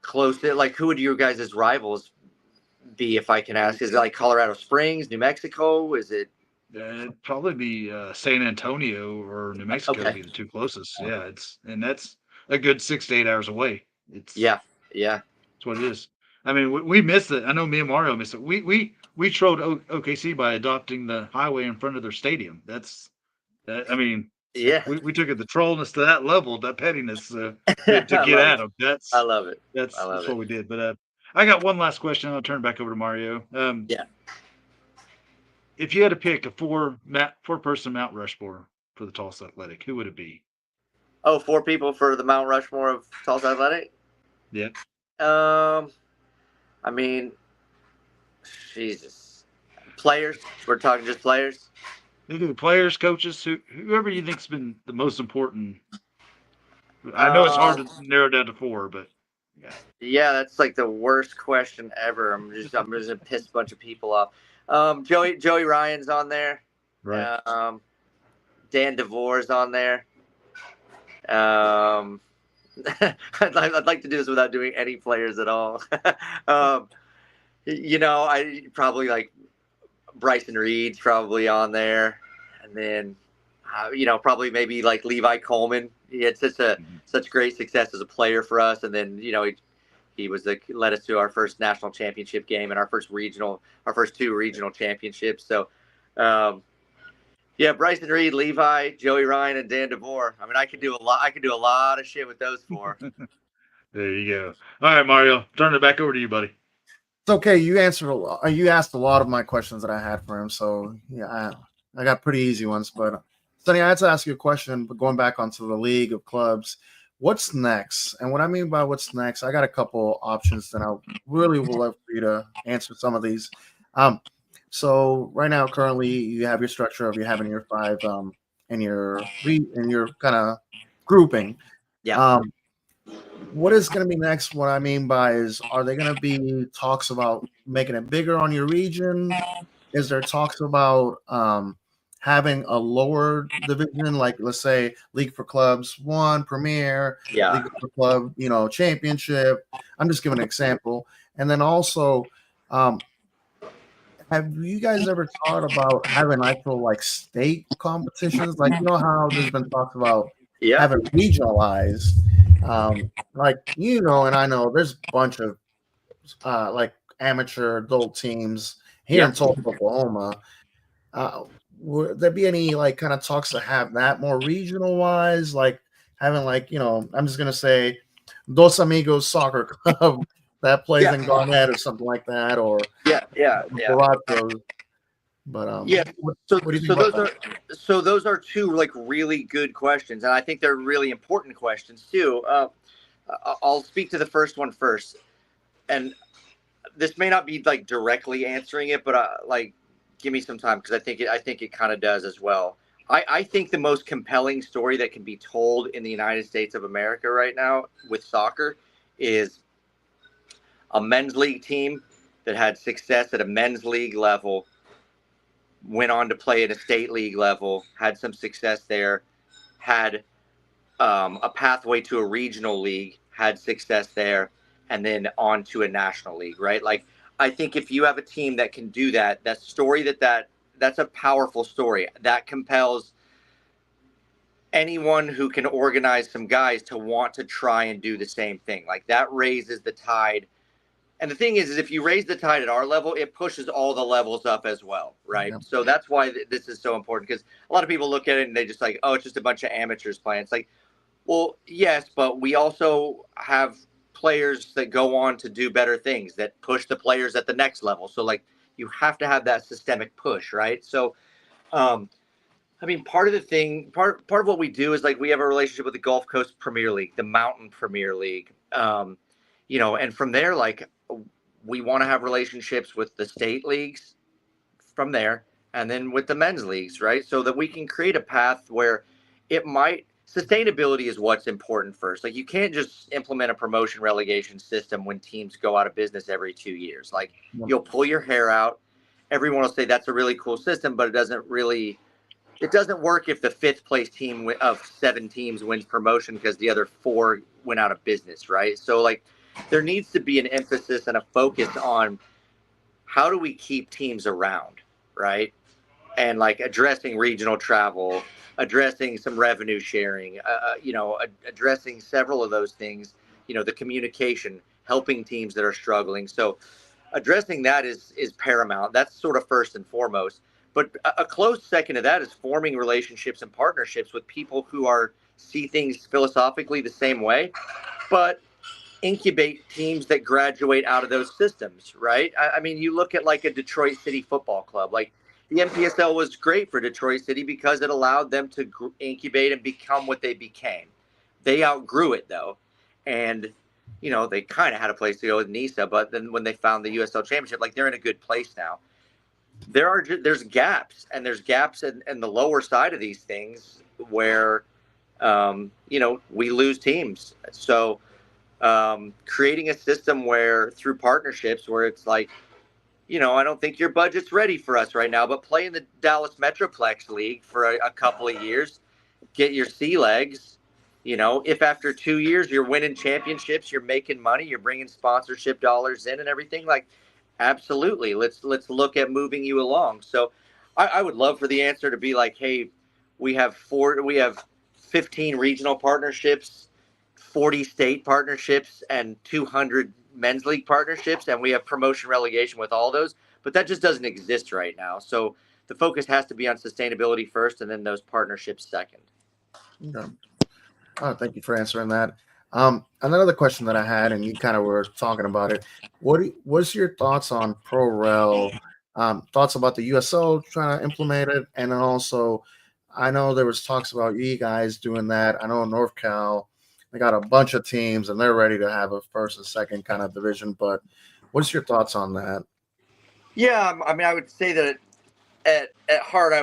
close to, who would you guys' rivals be, if I can ask? Is it Colorado Springs, New Mexico? Is it? It'd probably be San Antonio or New Mexico would be the two closest. Yeah, that's a good 6 to 8 hours away. Yeah. That's what it is. I mean, we missed it. I know me and Mario missed it. We trolled OKC by adopting the highway in front of their stadium. I mean, yeah, we took it the trollness to that level, that pettiness to get at them. I love it. That's what we did. But I got one last question. I'll turn it back over to Mario. Yeah. If you had to pick a four-person Mount Rushmore for the Tulsa Athletic, who would it be? Oh, 4 people for the Mount Rushmore of Tulsa Athletic? Yeah. I mean, Jesus. Players? We're talking just players? Maybe the players, coaches, whoever you think's been the most important. I know it's hard to narrow down to 4, but yeah. Yeah, that's the worst question ever. I'm just gonna piss a bunch of people off. Joey Ryan's on there. Right. Dan DeVore's on there. I'd like to do this without doing any players at all. I probably Bryson Reed's probably on there, and then probably maybe Levi Coleman. He had such great success as a player for us, and then he led us to our first national championship game and our first 2 regional championships. So, Bryson Reed, Levi, Joey Ryan, and Dan DeVore. I mean, I could do a lot of shit with those 4. There you go. All right, Mario, turn it back over to you, buddy. It's okay. You answered a lot. You asked a lot of my questions that I had for him. So yeah, I got pretty easy ones. But Sonny, I had to ask you a question. But going back onto the league of clubs, what's next? And what I mean by what's next, I got a couple options that I really would love for you to answer some of these. So right now, currently, you have your structure of you having your 5 and your kind of grouping. Yeah. What is going to be next? What I mean by is, are there going to be talks about making it bigger on your region? Is there talks about having a lower division, like let's say League for Clubs 1, Premier, League for Club, Championship? I'm just giving an example. And then also, have you guys ever thought about having actual state competitions? How there's been talks about having regionalized, and I know there's a bunch of amateur adult teams here in Tulsa, Oklahoma. Would there be any kind of talks to have that more regional wise, having I'm just gonna say Dos Amigos Soccer Club that plays in Garnett or something like that, or But so those are 2 really good questions, and I think they're really important questions too. I'll speak to the first one first, and this may not be directly answering it, but give me some time, because I think it kind of does as well. I think the most compelling story that can be told in the United States of America right now with soccer is a men's league team that had success at a men's league level, went on to play at a state league level, had some success there, had a pathway to a regional league, had success there, and then on to a national league, right? Like, I think if you have a team that can do that, that story that's a powerful story that compels anyone who can organize some guys to want to try and do the same thing. Like, that raises the tide. And the thing is if you raise the tide at our level, it pushes all the levels up as well, right? Yep. So that's why this is so important, because a lot of people look at it and they just like, oh, it's just a bunch of amateurs playing. It's like, well, yes, but we also have players that go on to do better things that push the players at the next level. So, like, you have to have that systemic push, right? So, I mean, part of what we do is, like, we have a relationship with the Gulf Coast Premier League, the Mountain Premier League, and from there, like, we want to have relationships with the state leagues from there, and then with the men's leagues, right? So that we can create a path where sustainability is what's important first. Like, you can't just implement a promotion relegation system when teams go out of business every 2 years. Like, you'll pull your hair out. Everyone will say that's a really cool system, but it doesn't work if the fifth place team of 7 teams wins promotion because the other 4 went out of business, right? So, like, there needs to be an emphasis and a focus on how do we keep teams around, right? And, like, addressing regional travel, addressing some revenue sharing, addressing several of those things, the communication, helping teams that are struggling. So addressing that is paramount. That's sort of first and foremost. But a close second to that is forming relationships and partnerships with people who see things philosophically the same way, but incubate teams that graduate out of those systems, right? I mean, you look at, like, a Detroit City Football Club. Like, the NPSL was great for Detroit City because it allowed them to incubate and become what they became. They outgrew it, though. And, they kind of had a place to go with NISA, but then when they found the USL Championship, like, they're in a good place now. There's gaps, and there's gaps in the lower side of these things where, we lose teams. So creating a system where, through partnerships, where it's like, I don't think your budget's ready for us right now, but play in the Dallas Metroplex League for a couple of years, get your sea legs. If after 2 years you're winning championships, you're making money, you're bringing sponsorship dollars in and everything, like, absolutely, let's look at moving you along. So I would love for the answer to be like, hey, we have 15 regional partnerships, 40 state partnerships, and 200 men's league partnerships, and we have promotion relegation with all those, but that just doesn't exist right now. So the focus has to be on sustainability first, and then those partnerships second. Okay. Oh, thank you for answering that. Another question that I had, and you kind of were talking about it. What's your thoughts on ProRel? Thoughts about the USL trying to implement it, and then also, I know there was talks about you guys doing that. I know North Cal, they got a bunch of teams, and they're ready to have a first and second kind of division. But what's your thoughts on that? Yeah, I mean, I would say that at heart,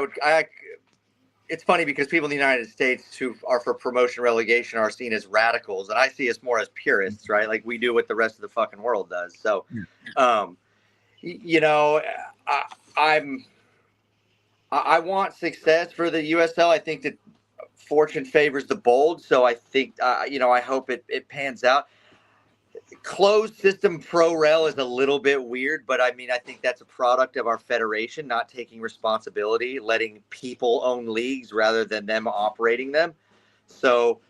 it's funny because people in the United States who are for promotion relegation are seen as radicals, and I see us more as purists, right? Like, we do what the rest of the fucking world does. So, I want success for the USL. I think that fortune favors the bold. So I think, I hope it pans out. Closed system pro-rel is a little bit weird, but I mean, I think that's a product of our federation not taking responsibility, letting people own leagues rather than them operating them. So,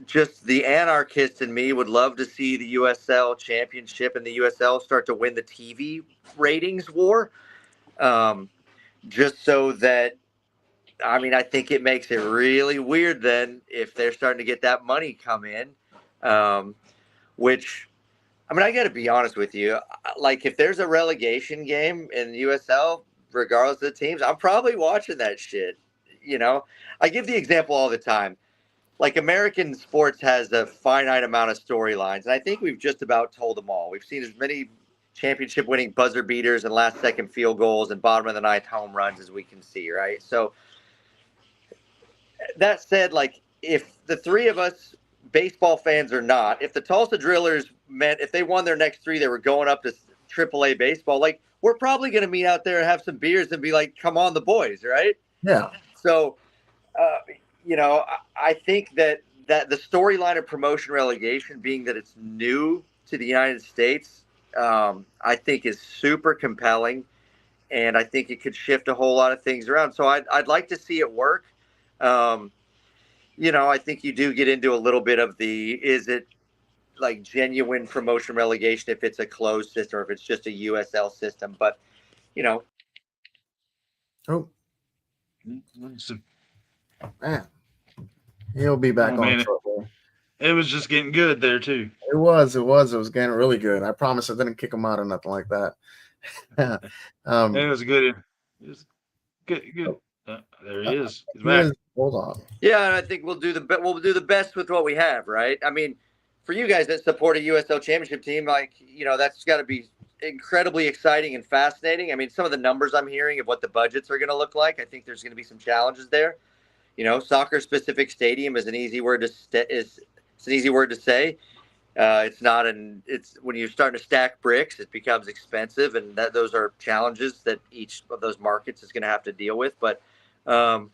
just the anarchist in me would love to see the USL championship and the USL start to win the TV ratings war. Just so that, I mean, I think it makes it really weird then if they're starting to get that money come in, which, I mean, I got to be honest with you. Like, if there's a relegation game in the USL, regardless of the teams, I'm probably watching that shit. I give the example all the time. Like, American sports has a finite amount of storylines, and I think we've just about told them all. We've seen as many championship winning buzzer beaters and last second field goals and bottom of the ninth home runs, as we can see, right? So that said, like, if the three of us, baseball fans or not, if the Tulsa Drillers if they won their next three, they were going up to AAA baseball, like, we're probably going to meet out there and have some beers and be like, come on, the boys, right? Yeah. So, I think that the storyline of promotion relegation, being that it's new to the United States, I think is super compelling, and I think it could shift a whole lot of things around. So I'd like to see it work. I think you do get into a little bit of is it like genuine promotion relegation if it's a closed system or if it's just a USL system, but Oh, So, man. He'll be back on man, trouble. it was just getting good there too. It was getting really good. I promise I didn't kick him out or nothing like that. It was good. It was good. There he is. He's back. Hold on. Yeah, and I think we'll do the best with what we have, right? I mean, for you guys that support a USL championship team, like, that's got to be incredibly exciting and fascinating. I mean, some of the numbers I'm hearing of what the budgets are going to look like, I think there's going to be some challenges there. Soccer specific stadium is an easy word to say. It's when you're starting to stack bricks, it becomes expensive, and those are challenges that each of those markets is going to have to deal with. But I'm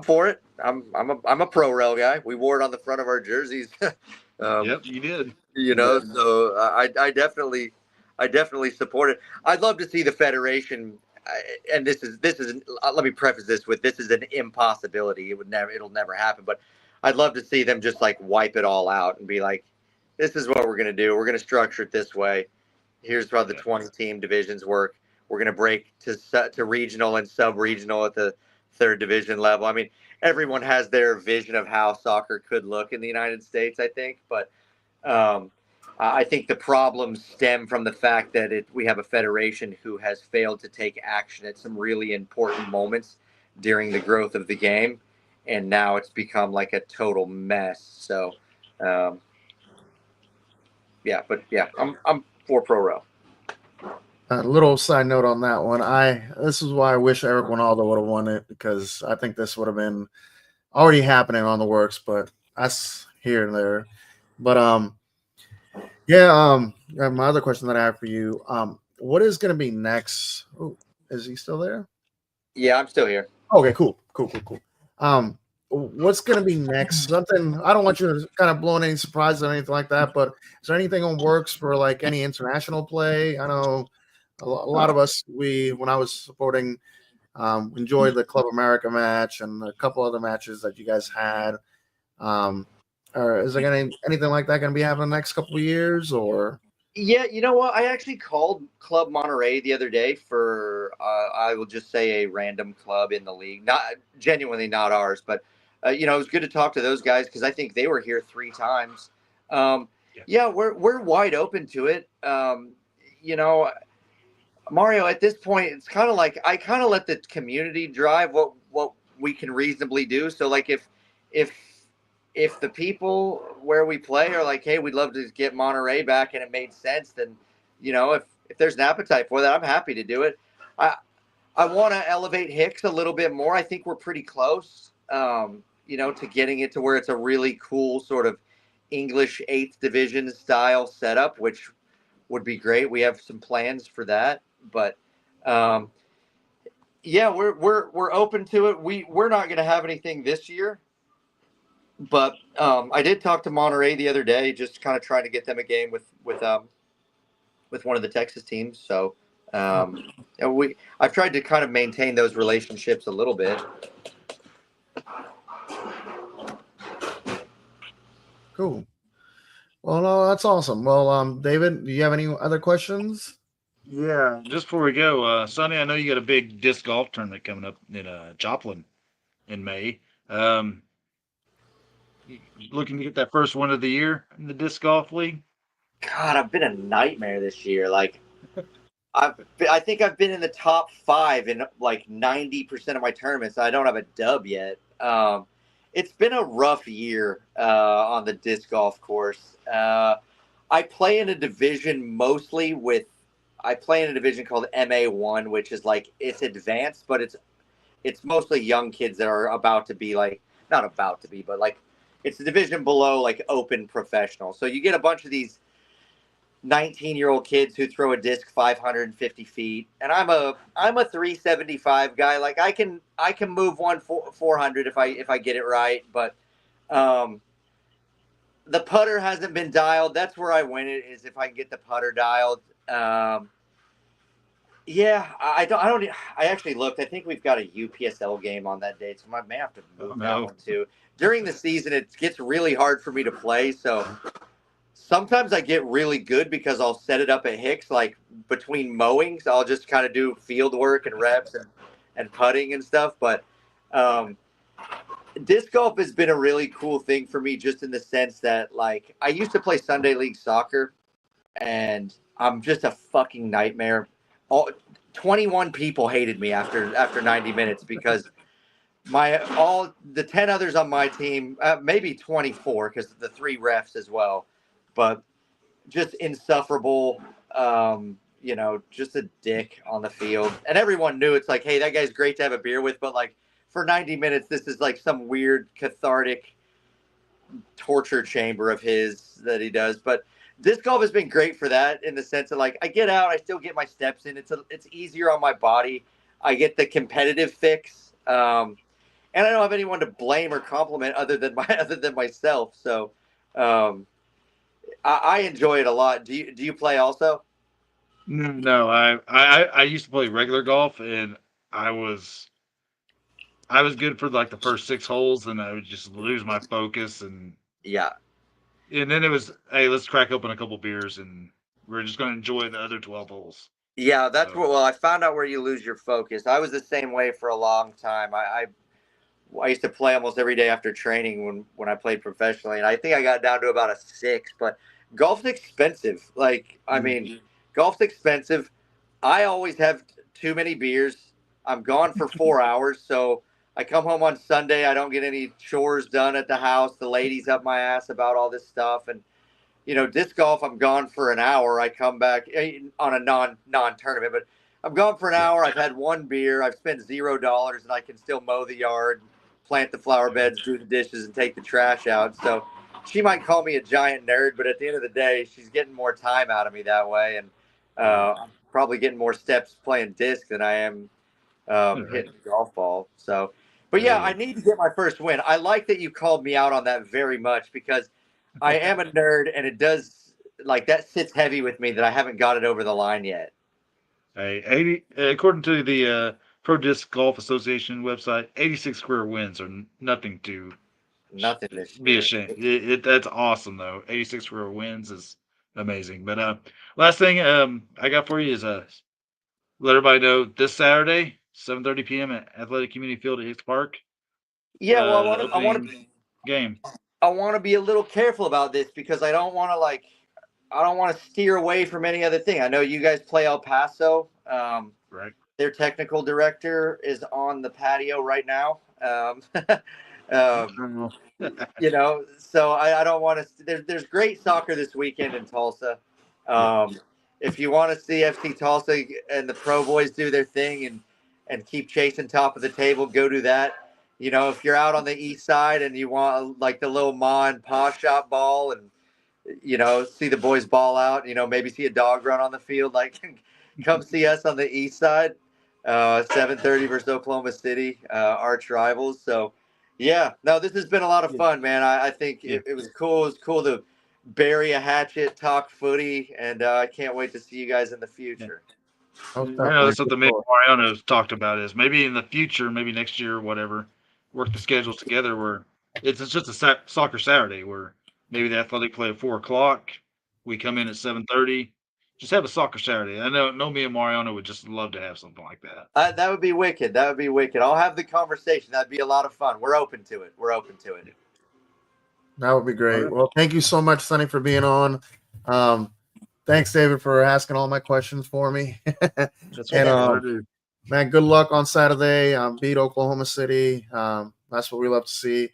for it. I'm a pro rail guy. We wore it on the front of our jerseys. Yep, you did. So I definitely support it. I'd love to see the federation. And this is let me preface this with, this is an impossibility. It'll never happen. But I'd love to see them just like wipe it all out and be like, this is what we're going to do. We're going to structure it this way. Here's how the 20 team divisions work. We're going to break to regional and sub-regional at the third division level. I mean, everyone has their vision of how soccer could look in the United States, I think. But I think the problems stem from the fact that we have a federation who has failed to take action at some really important moments during the growth of the game. And now it's become like a total mess. So, I'm for pro rail. A little side note on that one. This is why I wish Eric Ronaldo would have won it, because I think this would have been already happening on the works, but that's here and there. But my other question that I have for you, what is going to be next? Oh, is he still there? Yeah, I'm still here. Okay, cool. What's going to be next? Something, I don't want you to kind of blow in any surprises or anything like that, but is there anything on works for like any international play? I know a lot of us, when I was supporting, enjoyed the Club America match and a couple other matches that you guys had. Or is there anything like that going to be happening the next couple of years? Or yeah, you know what? I actually called Club Monterey the other day for I will just say a random club in the league, genuinely not ours, but it was good to talk to those guys because I think they were here 3 times. We're wide open to it. Mario, at this point, it's kind of like I kind of let the community drive what we can reasonably do. So like if the people where we play are like, hey, we'd love to get Monterey back and it made sense, then, if there's an appetite for that, I'm happy to do it. I want to elevate Hicks a little bit more. I think we're pretty close, to getting it to where it's a really cool sort of English 8th division style setup, which would be great. We have some plans for that, but we're open to it. We're not going to have anything this year. But I did talk to Monterey the other day, just kind of trying to get them a game with one of the Texas teams. So I've tried to kind of maintain those relationships a little bit. cool. Well, no, that's awesome. Well, David, do you have any other questions? Yeah, just before we go, Sonny, I know you got a big disc golf tournament coming up in Joplin in May. Looking to get that first win of the year in the disc golf league? God, I've been a nightmare this year. Like, I think I've been in the top 5 in like 90% of my tournaments. I don't have a dub yet. it's been a rough year on the disc golf course. I play in a division I play in a division called MA1, which is like it's advanced, but it's mostly young kids that are about to be like not about to be, but like it's a division below like open professional. So you get a bunch of these 19-year-old kids who throw a disc 550 feet, and I'm a 375 guy. Like I can move 400 if I get it right, but the putter hasn't been dialed. That's where I win it, is if I can get the putter dialed. Yeah, I actually looked. I think we've got a UPSL game on that date, so I may have to move that one too. During the season, it gets really hard for me to play, so sometimes I get really good because I'll set it up at Hicks, like between mowings. I'll just kind of do field work and reps and putting and stuff. But disc golf has been a really cool thing for me, just in the sense that, like, I used to play Sunday League soccer, and I'm just a fucking nightmare. 21 people hated me after 90 minutes because the 10 others on my team, maybe 24 because of the 3 refs as well, but just insufferable, just a dick on the field. And everyone knew, it's like, hey, that guy's great to have a beer with, but like for 90 minutes, this is like some weird cathartic torture chamber of his that he does. But disc golf has been great for that, in the sense that, like, I get out, I still get my steps in. It's easier on my body. I get the competitive fix, and I don't have anyone to blame or compliment other than myself. So I enjoy it a lot. Do you play also? No, I used to play regular golf, and I was good for like the first 6 holes, and I would just lose my focus, and Yeah. then it was, hey, let's crack open a couple beers, and we're just going to enjoy the other 12 holes. Yeah, that's well, I found out where you lose your focus. I was the same way for a long time. I used to play almost every day after training when I played professionally, and I think I got down to about a 6. But golf's expensive. Like, I mean, golf's expensive. I always have too many beers. I'm gone for 4 hours, so I come home on Sunday. I don't get any chores done at the house. The ladies up my ass about all this stuff, and disc golf, I'm gone for an hour. I come back on a non-tournament, but I'm gone for an hour. I've had 1 beer. I've spent $0, and I can still mow the yard, plant the flower beds, do the dishes, and take the trash out. So she might call me a giant nerd, but at the end of the day, she's getting more time out of me that way, and I'm probably getting more steps playing disc than I am hitting the golf ball. So, but yeah, I need to get my first win. I like that you called me out on that very much, because I am a nerd, and it does, like, that sits heavy with me that I haven't got it over the line yet. Hey, according to the Pro Disc Golf Association website, 86 career wins are nothing to be ashamed. That's awesome, though. 86 career wins is amazing. But last thing I got for you is let everybody know this Saturday, 7:30 p.m. at Athletic Community Field at Hicks Park. Yeah, well, I want to be a little careful about this, because I don't want to steer away from any other thing. I know you guys play El Paso. Right. Their technical director is on the patio right now. So I don't want to. There's great soccer this weekend in Tulsa. If you want to see FC Tulsa and the Pro Boys do their thing and keep chasing top of the table, go do that. If you're out on the east side and you want like the little ma and pa shop ball, and see the boys ball out, maybe see a dog run on the field, like come see us on the east side. 7:30 versus Oklahoma City, arch rivals. So yeah, no, this has been a lot of fun, man. I think it was cool. It was cool to bury a hatchet, talk footy, and I can't wait to see you guys in the future. I know that's what the Mariano's talked about, is maybe in the future, maybe next year or whatever, work the schedules together where it's just a soccer Saturday, where maybe the Athletic play at 4:00, we come in at 7:30, just have a soccer Saturday. I know me and Mariano would just love to have something like that. That would be wicked. That would be wicked. I'll have the conversation. That'd be a lot of fun. We're open to it. That would be great. Well, thank you so much, Sonny, for being on. Thanks, David, for asking all my questions for me. That's what I do. Man, good luck on Saturday. Beat Oklahoma City. That's what we love to see.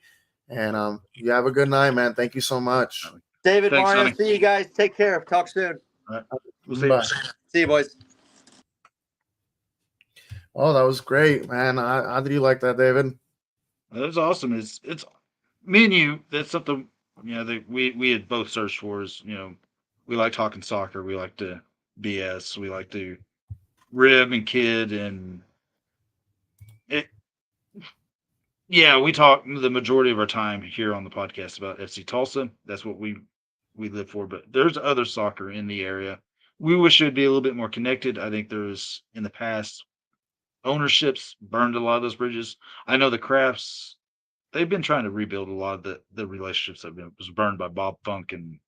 And you have a good night, man. Thank you so much. David, Thanks, Mario, Sonny. see you guys. Take care. Talk soon. All right. We'll see Bye. you. See you, boys. Oh, that was great, man. How did you like that, David? That was awesome. It's me and you. That's something that we had both searched for. Is we like talking soccer. We like to BS. We like to rib and kid and it. Yeah, we talk the majority of our time here on the podcast about FC Tulsa. That's what we live for. But there's other soccer in the area. We wish it would be a little bit more connected. I think there's in the past ownerships burned a lot of those bridges. I know the Crafts, they've been trying to rebuild a lot of the relationships that was burned by Bob Funk and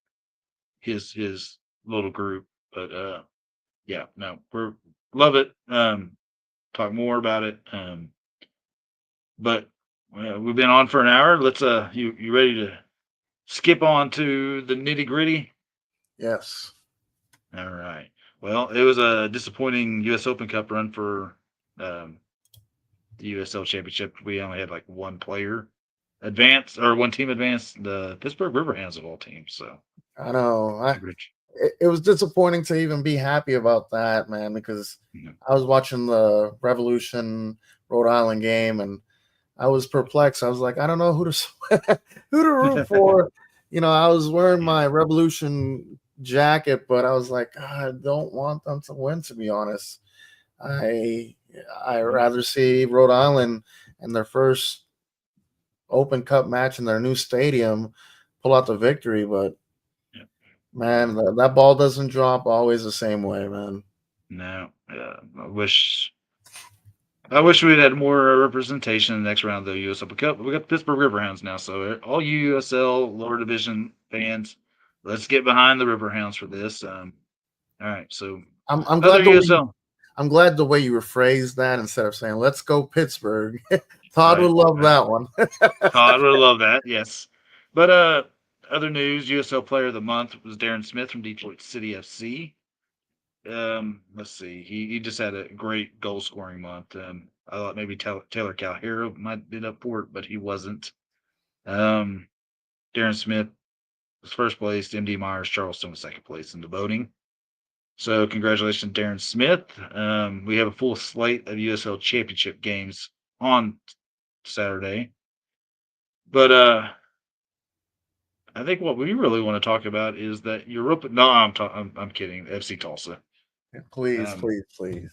his little group. But yeah, no, we're love it. Talk more about it. But we've been on for an hour. Let's you ready to skip on to the nitty gritty? Yes. All right. Well, it was a disappointing U.S. Open Cup run for the USL Championship. We only had like one player advance or one team advance, the Pittsburgh Riverhounds of all teams. So I know. Rich. It was disappointing to even be happy about that, man, because Mhm. I was watching the Revolution Rhode Island game and I was perplexed. I was like, I don't know who to who to root for. I was wearing my Revolution jacket, but I was like, I don't want them to win, to be honest. I rather see Rhode Island in their first Open Cup match in their new stadium pull out the victory, but Yeah. man, that ball doesn't drop always the same way, man. No, I wish we'd had more representation in the next round of the U.S. Open Cup. But we got the Pittsburgh Riverhounds now, so all you USL lower division fans, let's get behind the Riverhounds for this. All right, so I'm other glad USL. I'm glad the way you rephrased that instead of saying "Let's go Pittsburgh." Todd Right, would love right. that one. Todd would love that, yes. But other news: USL Player of the Month was Darren Smith from Detroit City FC. Let's see. He just had a great goal scoring month. I thought maybe Taylor Calhero might been up for it, but he wasn't. Um, Darren Smith was first place. MD Myers Charleston was second place in the voting. So congratulations, Darren Smith. We have a full slate of USL Championship games on Saturday, but I think what we really want to talk about is that Europa. No, I'm kidding. FC Tulsa. Please, Um, please, please.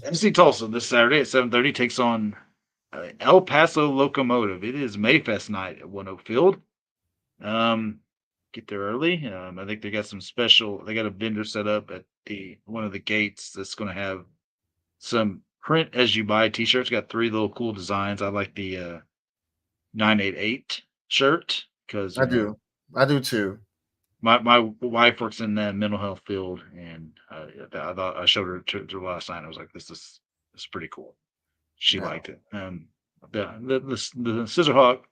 FC Tulsa this Saturday at 7:30 takes on El Paso Locomotive. It is Mayfest night at One Oak Field. Get there early. I think they got some special. They got a vendor set up at one of the gates that's going to have some print as you buy T-shirts. Got three little cool designs. I like the 988 shirt because I do too. my wife works in the mental health field, and I thought I showed her to last night. I was like, this is pretty cool. She Yeah. liked it. The Scissor Hawk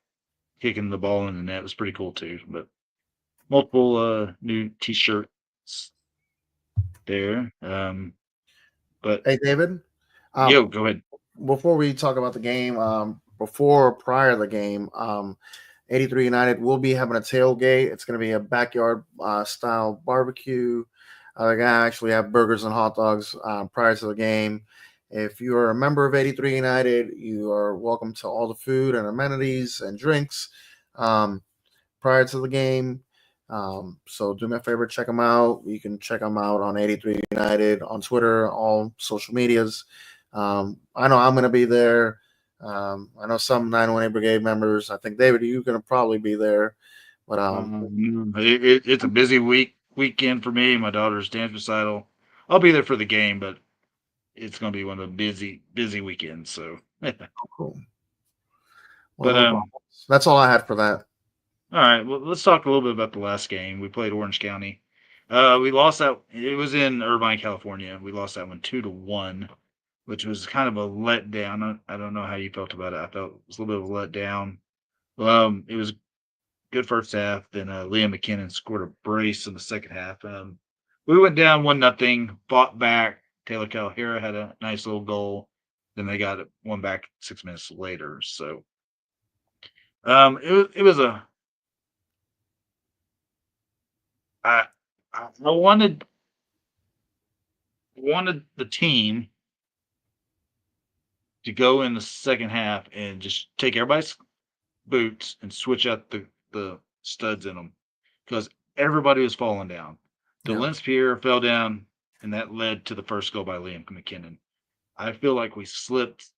kicking the ball in the net was pretty cool too. But multiple new T-shirts there. But Hey, David. yo, go ahead. Before we talk about the game, prior to the game, 83 United will be having a tailgate. It's going to be a backyard style barbecue. They're going to actually have burgers and hot dogs prior to the game. If you are a member of 83 United, you are welcome to all the food and amenities and drinks prior to the game. So do me a favor, check them out. You can check them out on 83 United on Twitter, all social medias. I know I'm going to be there. I know some 918 Brigade members. I think, David, you're going to probably be there. But It's a busy weekend for me. My daughter's dance recital. I'll be there for the game, but it's going to be one of the busy weekends. So, cool. Well, but no problem. That's all I had for that. All right. Well, let's talk a little bit about the last game. We played Orange County. We lost that. It was in Irvine, California. We lost that one 2-1, which was kind of a letdown. I don't know how you felt about it. I felt it was a little bit of a letdown. It was good first half. Then Liam McKinnon scored a brace in the second half. We went down 1-0, fought back. Taylor Calhera had a nice little goal. Then they got one back 6 minutes later. So It was a I wanted the team to go in the second half and just take everybody's boots and switch out the studs in them because everybody was falling down. Yeah. Pierre fell down, and that led to the first goal by Liam McKinnon. I feel like we slipped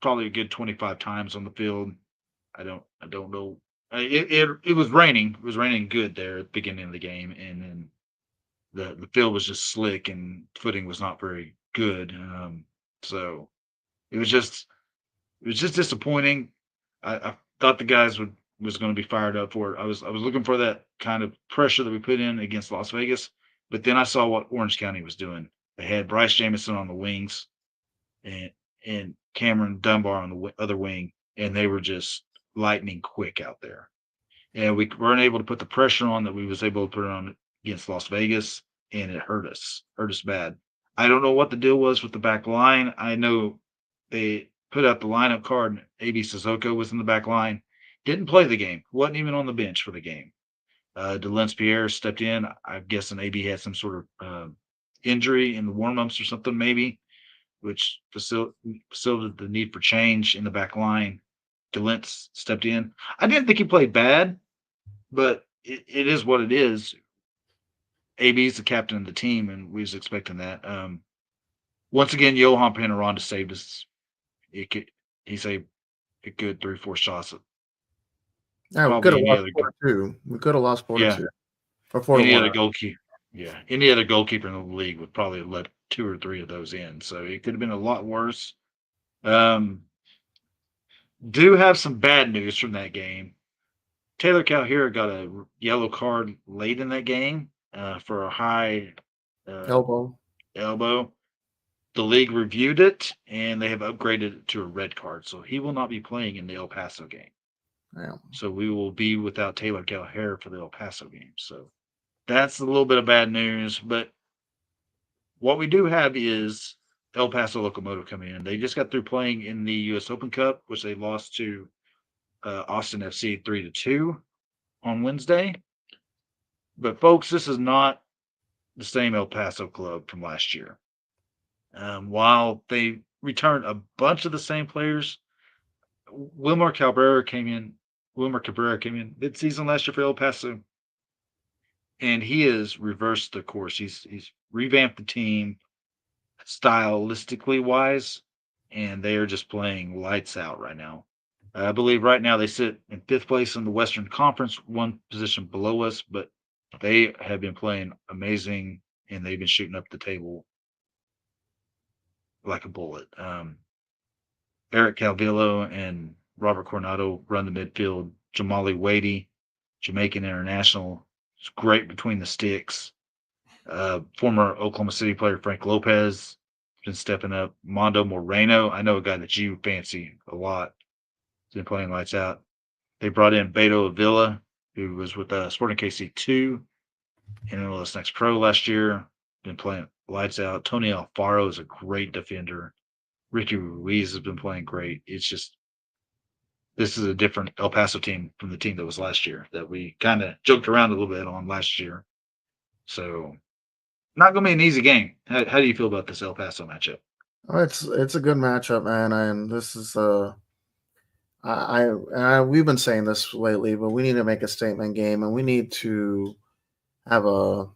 probably a good 25 times on the field. I don't know. It was raining. It was raining good there at the beginning of the game, and then the field was just slick and footing was not very good. So it was just disappointing. I thought the guys was going to be fired up for it. I was looking for that kind of pressure that we put in against Las Vegas, but then I saw what Orange County was doing. They had Bryce Jamison on the wings and Cameron Dunbar on the other wing, and they were just lightning quick out there. And we weren't able to put the pressure on that we was able to put it on against Las Vegas, and it hurt us bad. I don't know what the deal was with the back line. I know they put out the lineup card, and AB Sissoko was in the back line. Didn't play the game. Wasn't even on the bench for the game. Pierre stepped in. I'm guessing AB had some sort of injury in the warm-ups or something, maybe, which facilitated the need for change in the back line. DeLentz stepped in. I didn't think he played bad, but it is what it is. AB is the captain of the team, and we was expecting that. Once again, Johan Panoranda saved us. He saved a good 3-4 shots. Yeah, we could have lost 4-2. We could have lost 4-2. Or 4-1. Any other goalkeeper. Yeah, any other goalkeeper in the league would probably have let 2 or 3 of those in. So it could have been a lot worse. Do have some bad news from that game. Taylor Calhoun got a yellow card late in that game for a high elbow. The league reviewed it, and they have upgraded it to a red card. So he will not be playing in the El Paso game. Yeah. So we will be without Taylor Calhoun for the El Paso game. So that's a little bit of bad news. But what we do have is El Paso Locomotive coming in. They just got through playing in the U.S. Open Cup, which they lost to Austin FC 3-2 on Wednesday. But folks, this is not the same El Paso club from last year. While they returned a bunch of the same players, Wilmer Cabrera came in mid-season last year for El Paso, and he has reversed the course. He's revamped the team stylistically wise, and they are just playing lights out right now. I believe right now they sit in 5th place in the Western Conference, one position below us, but they have been playing amazing, and they've been shooting up the table like a bullet. Eric Calvillo and Robert Coronado run the midfield. Jamali Wadey, Jamaican international, is great between the sticks. Former Oklahoma City player Frank Lopez has been stepping up. Mondo Moreno, I know a guy that you fancy a lot. He's been playing lights out. They brought in Beto Avila, who was with Sporting KC2 and MLS Next Pro last year. Been playing lights out. Tony Alfaro is a great defender. Ricky Ruiz has been playing great. It's just, this is a different El Paso team from the team that was last year that we kind of joked around a little bit on last year. So, not going to be an easy game. How do you feel about this El Paso matchup? Oh, it's a good matchup, man. And this is we've been saying this lately, but we need to make a statement game, and we need to have all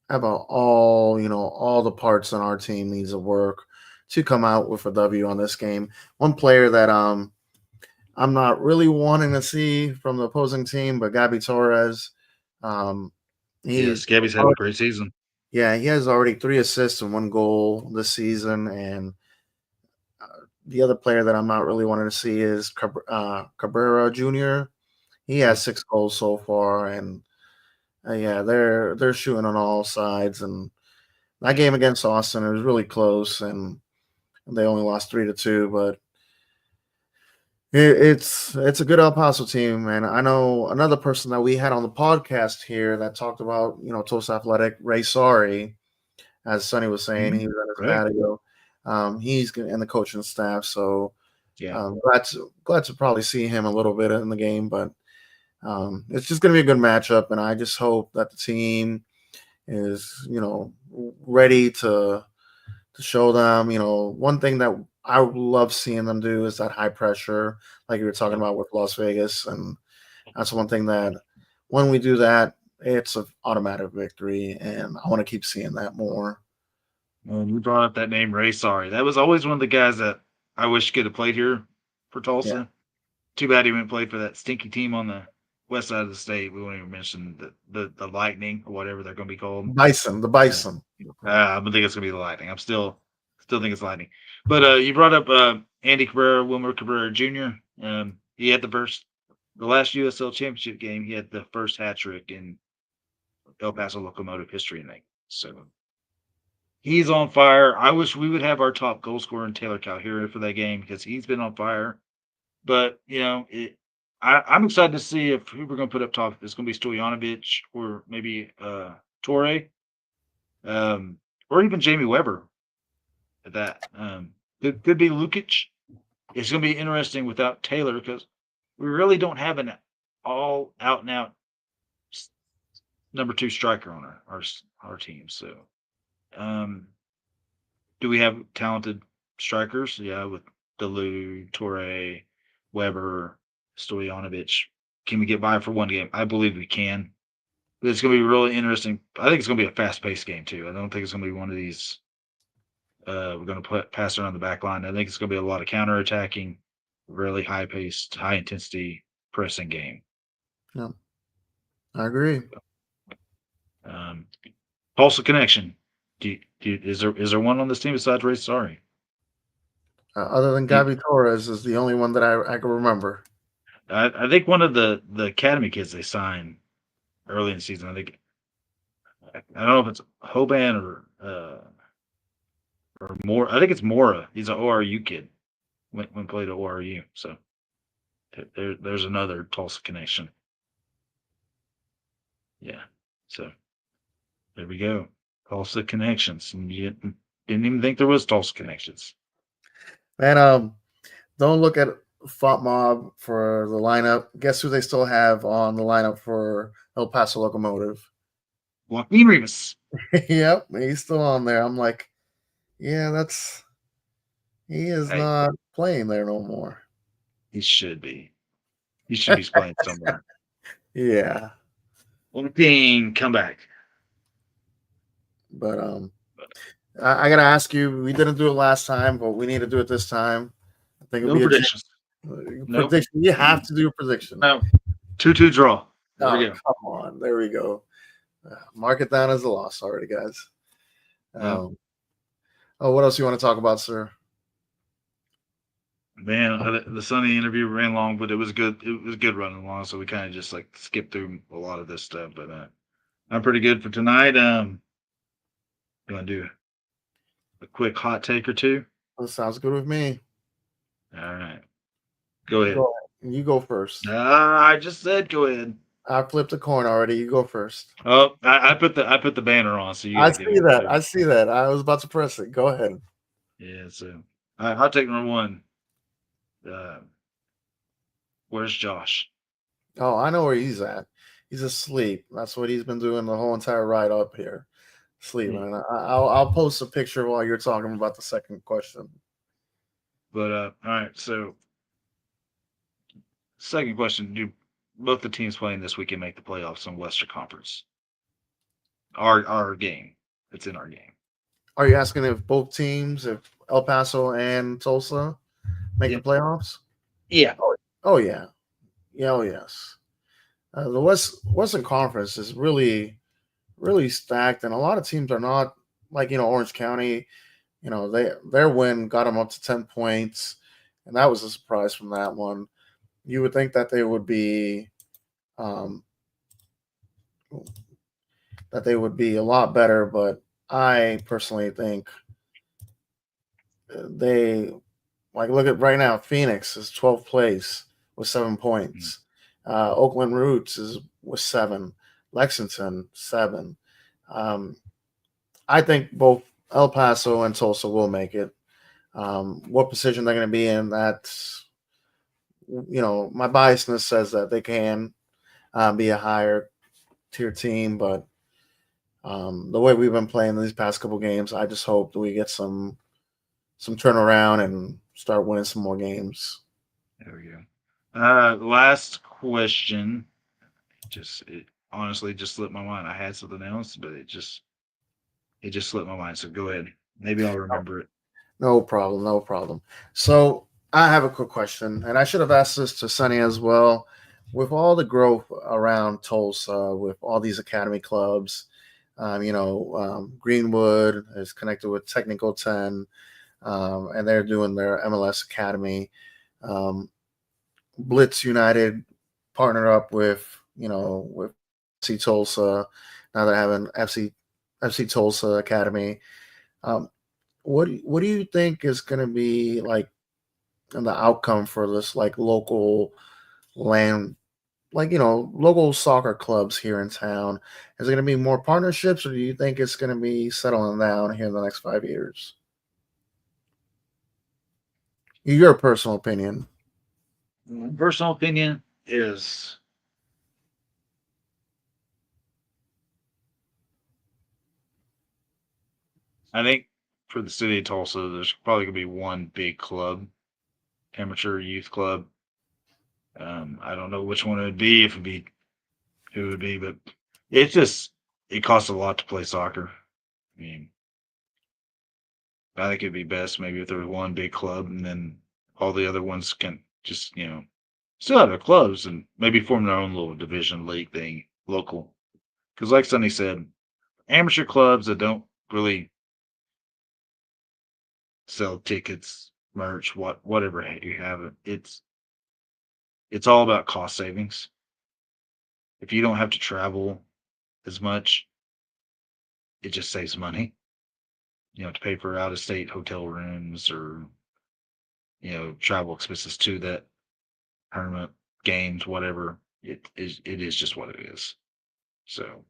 the parts on our team needs to work to come out with a W on this game. One player that I'm not really wanting to see from the opposing team, but Gabby Torres. Yes, Gabby's had a great season. Yeah, he has already 3 assists and 1 goal this season, and the other player that I'm not really wanting to see is Cabrera Jr. He has 6 goals so far, and they're shooting on all sides. And that game against Austin, it was really close, and they only lost 3-2. But it's a good El Paso team, and I know another person that we had on the podcast here that talked about Tulsa Athletic, Ray Sorry, as Sonny was saying, he was at his patio. He's in the coaching staff, so Yeah. Glad to probably see him a little bit in the game, but it's just going to be a good matchup, and I just hope that the team is, ready to show them. One thing that I love seeing them do is that high pressure, like you were talking about with Las Vegas, and that's one thing that when we do that, it's an automatic victory, and I want to keep seeing that more. Well, you brought up that name, Ray. Sorry, that was always one of the guys that I wish could have played here for Tulsa. Yeah. Too bad he went and played for that stinky team on the west side of the state. We won't even mention the Lightning or whatever they're going to be called. The Bison. I think it's going to be the Lightning. I'm still think it's Lightning. But you brought up Andy Cabrera, Wilmer Cabrera Jr. He had the last USL Championship game. He had the first hat trick in El Paso Locomotive history, I think. So he's on fire. I wish we would have our top goal scorer in Taylor Calhoun for that game because he's been on fire. But I'm excited to see if who we're going to put up top. It's going to be Stojanovic or maybe Torre, or even Jamie Weber. At that could be Lukic. It's going to be interesting without Taylor because we really don't have an all out and out number 2 striker on our team. So, do we have talented strikers? Yeah, with Delu, Torre, Weber, Stojanovic. Can we get by for one game? I believe we can. But it's going to be really interesting. I think it's going to be a fast-paced game too. I don't think it's going to be one of these. We're going to pass around the back line. I think it's going to be a lot of counter-attacking, really high-paced, high-intensity pressing game. Yeah, I agree. Tulsa connection. Is there one on this team besides Ray? Sorry. Other than Gabi Torres is the only one that I can remember. I think one of the academy kids they signed early in the season. I don't know if it's Hoban or more. I think it's Mora. He's an ORU kid. Went played at ORU. So there's another Tulsa connection. Yeah. So there we go. Tulsa connections. And you didn't even think there was Tulsa connections. And don't look at Font Mob for the lineup. Guess who they still have on the lineup for El Paso Locomotive? Joaquin Rivas. Yep, he's still on there. I'm like, yeah, he is not playing there no more. He should be. He should be playing somewhere. Yeah. Joaquin, come back. But I gotta ask you, we didn't do it last time, but we need to do it this time. I think it'll No be predictions. Prediction. You have to do a prediction. No. 2-2 draw. There we go. Come on. There we go. Mark it down as a loss already, guys. What else you want to talk about, sir? Man, the Sonny interview ran long, but it was good. It was good running long, so we kind of just skipped through a lot of this stuff. But I'm pretty good for tonight. You want to do a quick hot take or two? That sounds good with me. All right. Go ahead. You go first. I just said go ahead. I flipped a coin already. You go first. Oh, I put the banner on, so you. I see that. I see that. I was about to press it. Go ahead. Yeah. So, hot take number 1. Where's Josh? Oh, I know where he's at. He's asleep. That's what he's been doing the whole entire ride up here. Sleeping. And I'll post a picture while you're talking about the second question. But all right. So, second question: do both the teams playing this weekend make the playoffs in Western Conference? Our game. It's in our game. Are you asking if both teams, if El Paso and Tulsa, make the playoffs? Yeah. Oh yeah. Yeah. Oh yes. The Western Conference is really, really stacked, and a lot of teams are not like Orange County. Their win got them up to 10 points, and that was a surprise from that one. You would think that they would be a lot better, but I personally think they look at right now. Phoenix is 12th place with 7 points. Oakland Roots is with 7. Lexington 7. I think both El Paso and Tulsa will make it. what position they're going to be in. That's, my biasness says that they can be a higher tier team, but the way we've been playing these past couple games, I just hope that we get some turnaround and start winning some more games. There we go. Last question. It honestly just slipped my mind. I had something else, but it just slipped my mind. So go ahead. Maybe I'll remember it. No problem, no problem. So I have a quick question, and I should have asked this to Sonny as well. With all the growth around Tulsa, with all these academy clubs, Greenwood is connected with Technical 10, and they're doing their MLS Academy. Blitz United partnered up with FC Tulsa. Now they're having FC Tulsa Academy. What do you think is going to be like the outcome for this like local land, local soccer clubs here in town? Is it going to be more partnerships, or do you think it's going to be settling down here in the next 5 years? Your personal opinion. My personal opinion is I think for the city of Tulsa, there's probably going to be one big club, amateur youth club. I don't know which one it would be, if it'd be who it would be, but it costs a lot to play soccer. I mean, I think it'd be best maybe if there was one big club and then all the other ones can just, still have their clubs and maybe form their own little division league thing local. Because like Sonny said, amateur clubs that don't really sell tickets, merch, whatever you have, it's all about cost savings. If you don't have to travel as much, it just saves money. To pay for out of state hotel rooms or travel expenses to that tournament, games, whatever. It is just what it is. So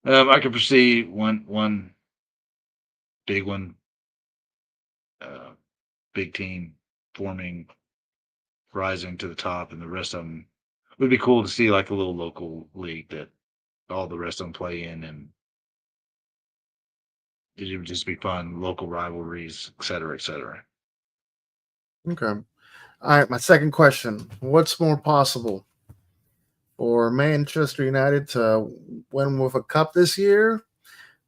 I can foresee one big one, big team forming, rising to the top, and the rest of them would be cool to see, like a little local league that all the rest of them play in, and it would just be fun, local rivalries, et cetera, et cetera. Okay. All right. My second question: what's more possible for Manchester United to win with a cup this year,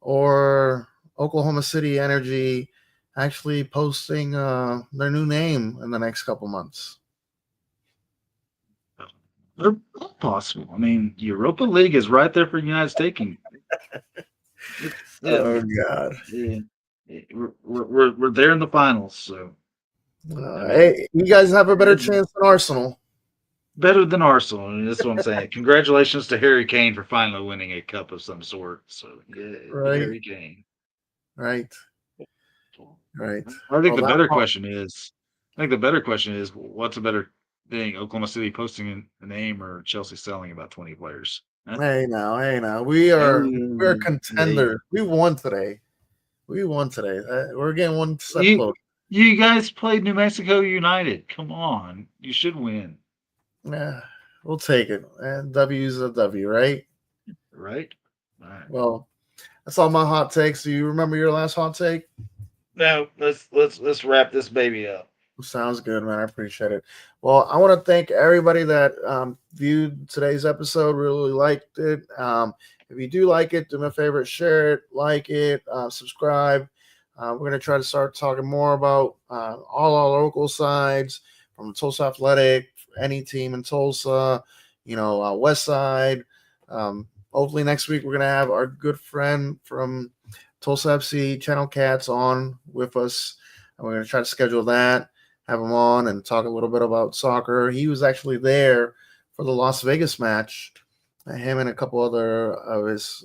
or Oklahoma City Energy actually posting their new name in the next couple months? They're both possible. I mean, Europa League is right there for United taking. Oh God! Yeah, we're there in the finals, so Hey, you guys have a better chance than Arsenal. better than Arsenal, and that's what I'm saying. Congratulations to Harry Kane for finally winning a cup of some sort. So yeah, Right. Harry Kane. Right. I think Well, the better question is, what's a better thing, Oklahoma City posting a name or Chelsea selling about 20 players? Huh? Hey now. We're contenders. We won today. We're getting one step close. You guys played New Mexico United. Come on, you should win. Yeah, we'll take it. And W's a W, right? Right. All right. Well, that's all my hot takes. Do you remember your last hot take? Now let's wrap this baby up. Sounds good, man. I appreciate it. Well, I want to thank everybody that viewed today's episode. Really liked it. If you do like it, do me a favor, share it, like it, subscribe. We're going to try to start talking more about all our local sides, from Tulsa Athletic, any team in Tulsa, West Side. Hopefully next week we're going to have our good friend from Tulsa FC, Channel Cats, on with us. And we're going to try to schedule that, have him on and talk a little bit about soccer. He was actually there for the Las Vegas match. Him and a couple other of his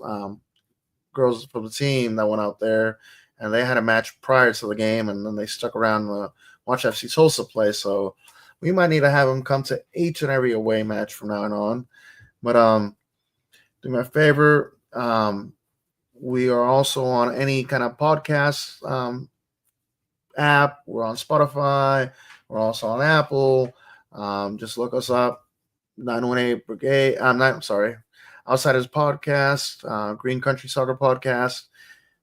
girls from the team that went out there, and they had a match prior to the game, and then they stuck around to watch FC Tulsa play. So we might need to have him come to each and every away match from now on. But do me a favor. We are also on any kind of podcast app. We're on Spotify. We're also on Apple. Just look us up. 918 Brigade. Outsiders Podcast, Green Country Soccer Podcast.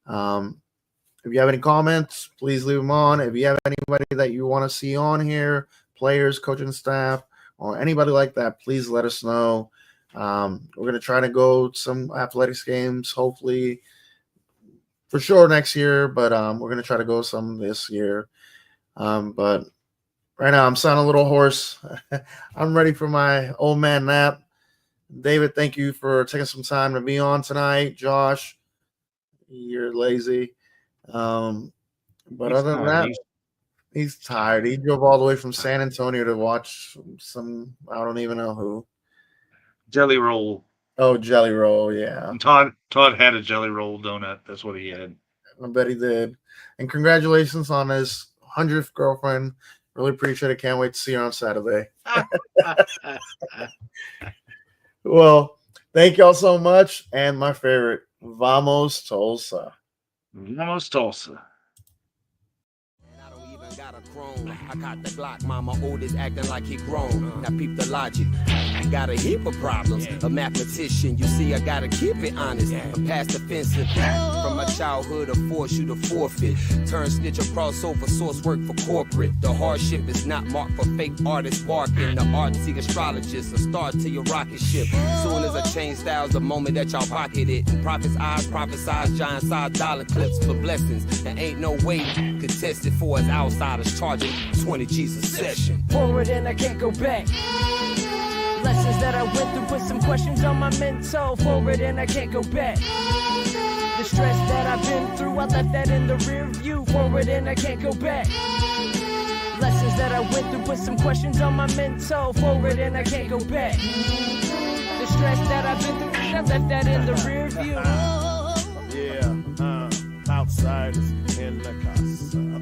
If you have any comments, please leave them on. If you have anybody that you want to see on here, players, coaching staff, or anybody like that, please let us know. We're going to try to go to some athletics games, hopefully, for sure next year, but we're going to try to go some this year. But right now, I'm sounding a little hoarse. I'm ready for my old man nap. David, thank you for taking some time to be on tonight. Josh, you're lazy. But other than that, he's tired. He drove all the way from San Antonio to watch some, I don't even know who. Jelly roll. Oh, Jelly Roll, yeah. And Todd had a Jelly Roll donut. That's what he had. I bet he did. And congratulations on his 100th girlfriend. Really appreciate it. Can't wait to see her on Saturday. Well, thank y'all so much. And my favorite, Vamos Tulsa. Vamos Tulsa. I got the Glock, mama oldest acting like he grown. Now peep the logic. I got a heap of problems. A mathematician, you see, I gotta keep it honest. I'm past offensive. From my childhood, I force you to forfeit. Turn snitch across over source work for corporate. The hardship is not marked for fake artists barking. The artsy astrologist, a start to your rocket ship. Soon as I change styles, the moment that y'all pocket it. And prophets' eyes prophesize giant size dollar clips for blessings. There ain't no way contested for as outsiders charging 20 G's a session. Forward and I can't go back. Lessons that I went through, put some questions on my mental. Forward and I can't go back. The stress that I've been through, I left that in the rear view. Forward and I can't go back. Lessons that I went through, put some questions on my mental. Forward and I can't go back. The stress that I've been through, I left that in the rear view. Yeah, outsiders in the casa.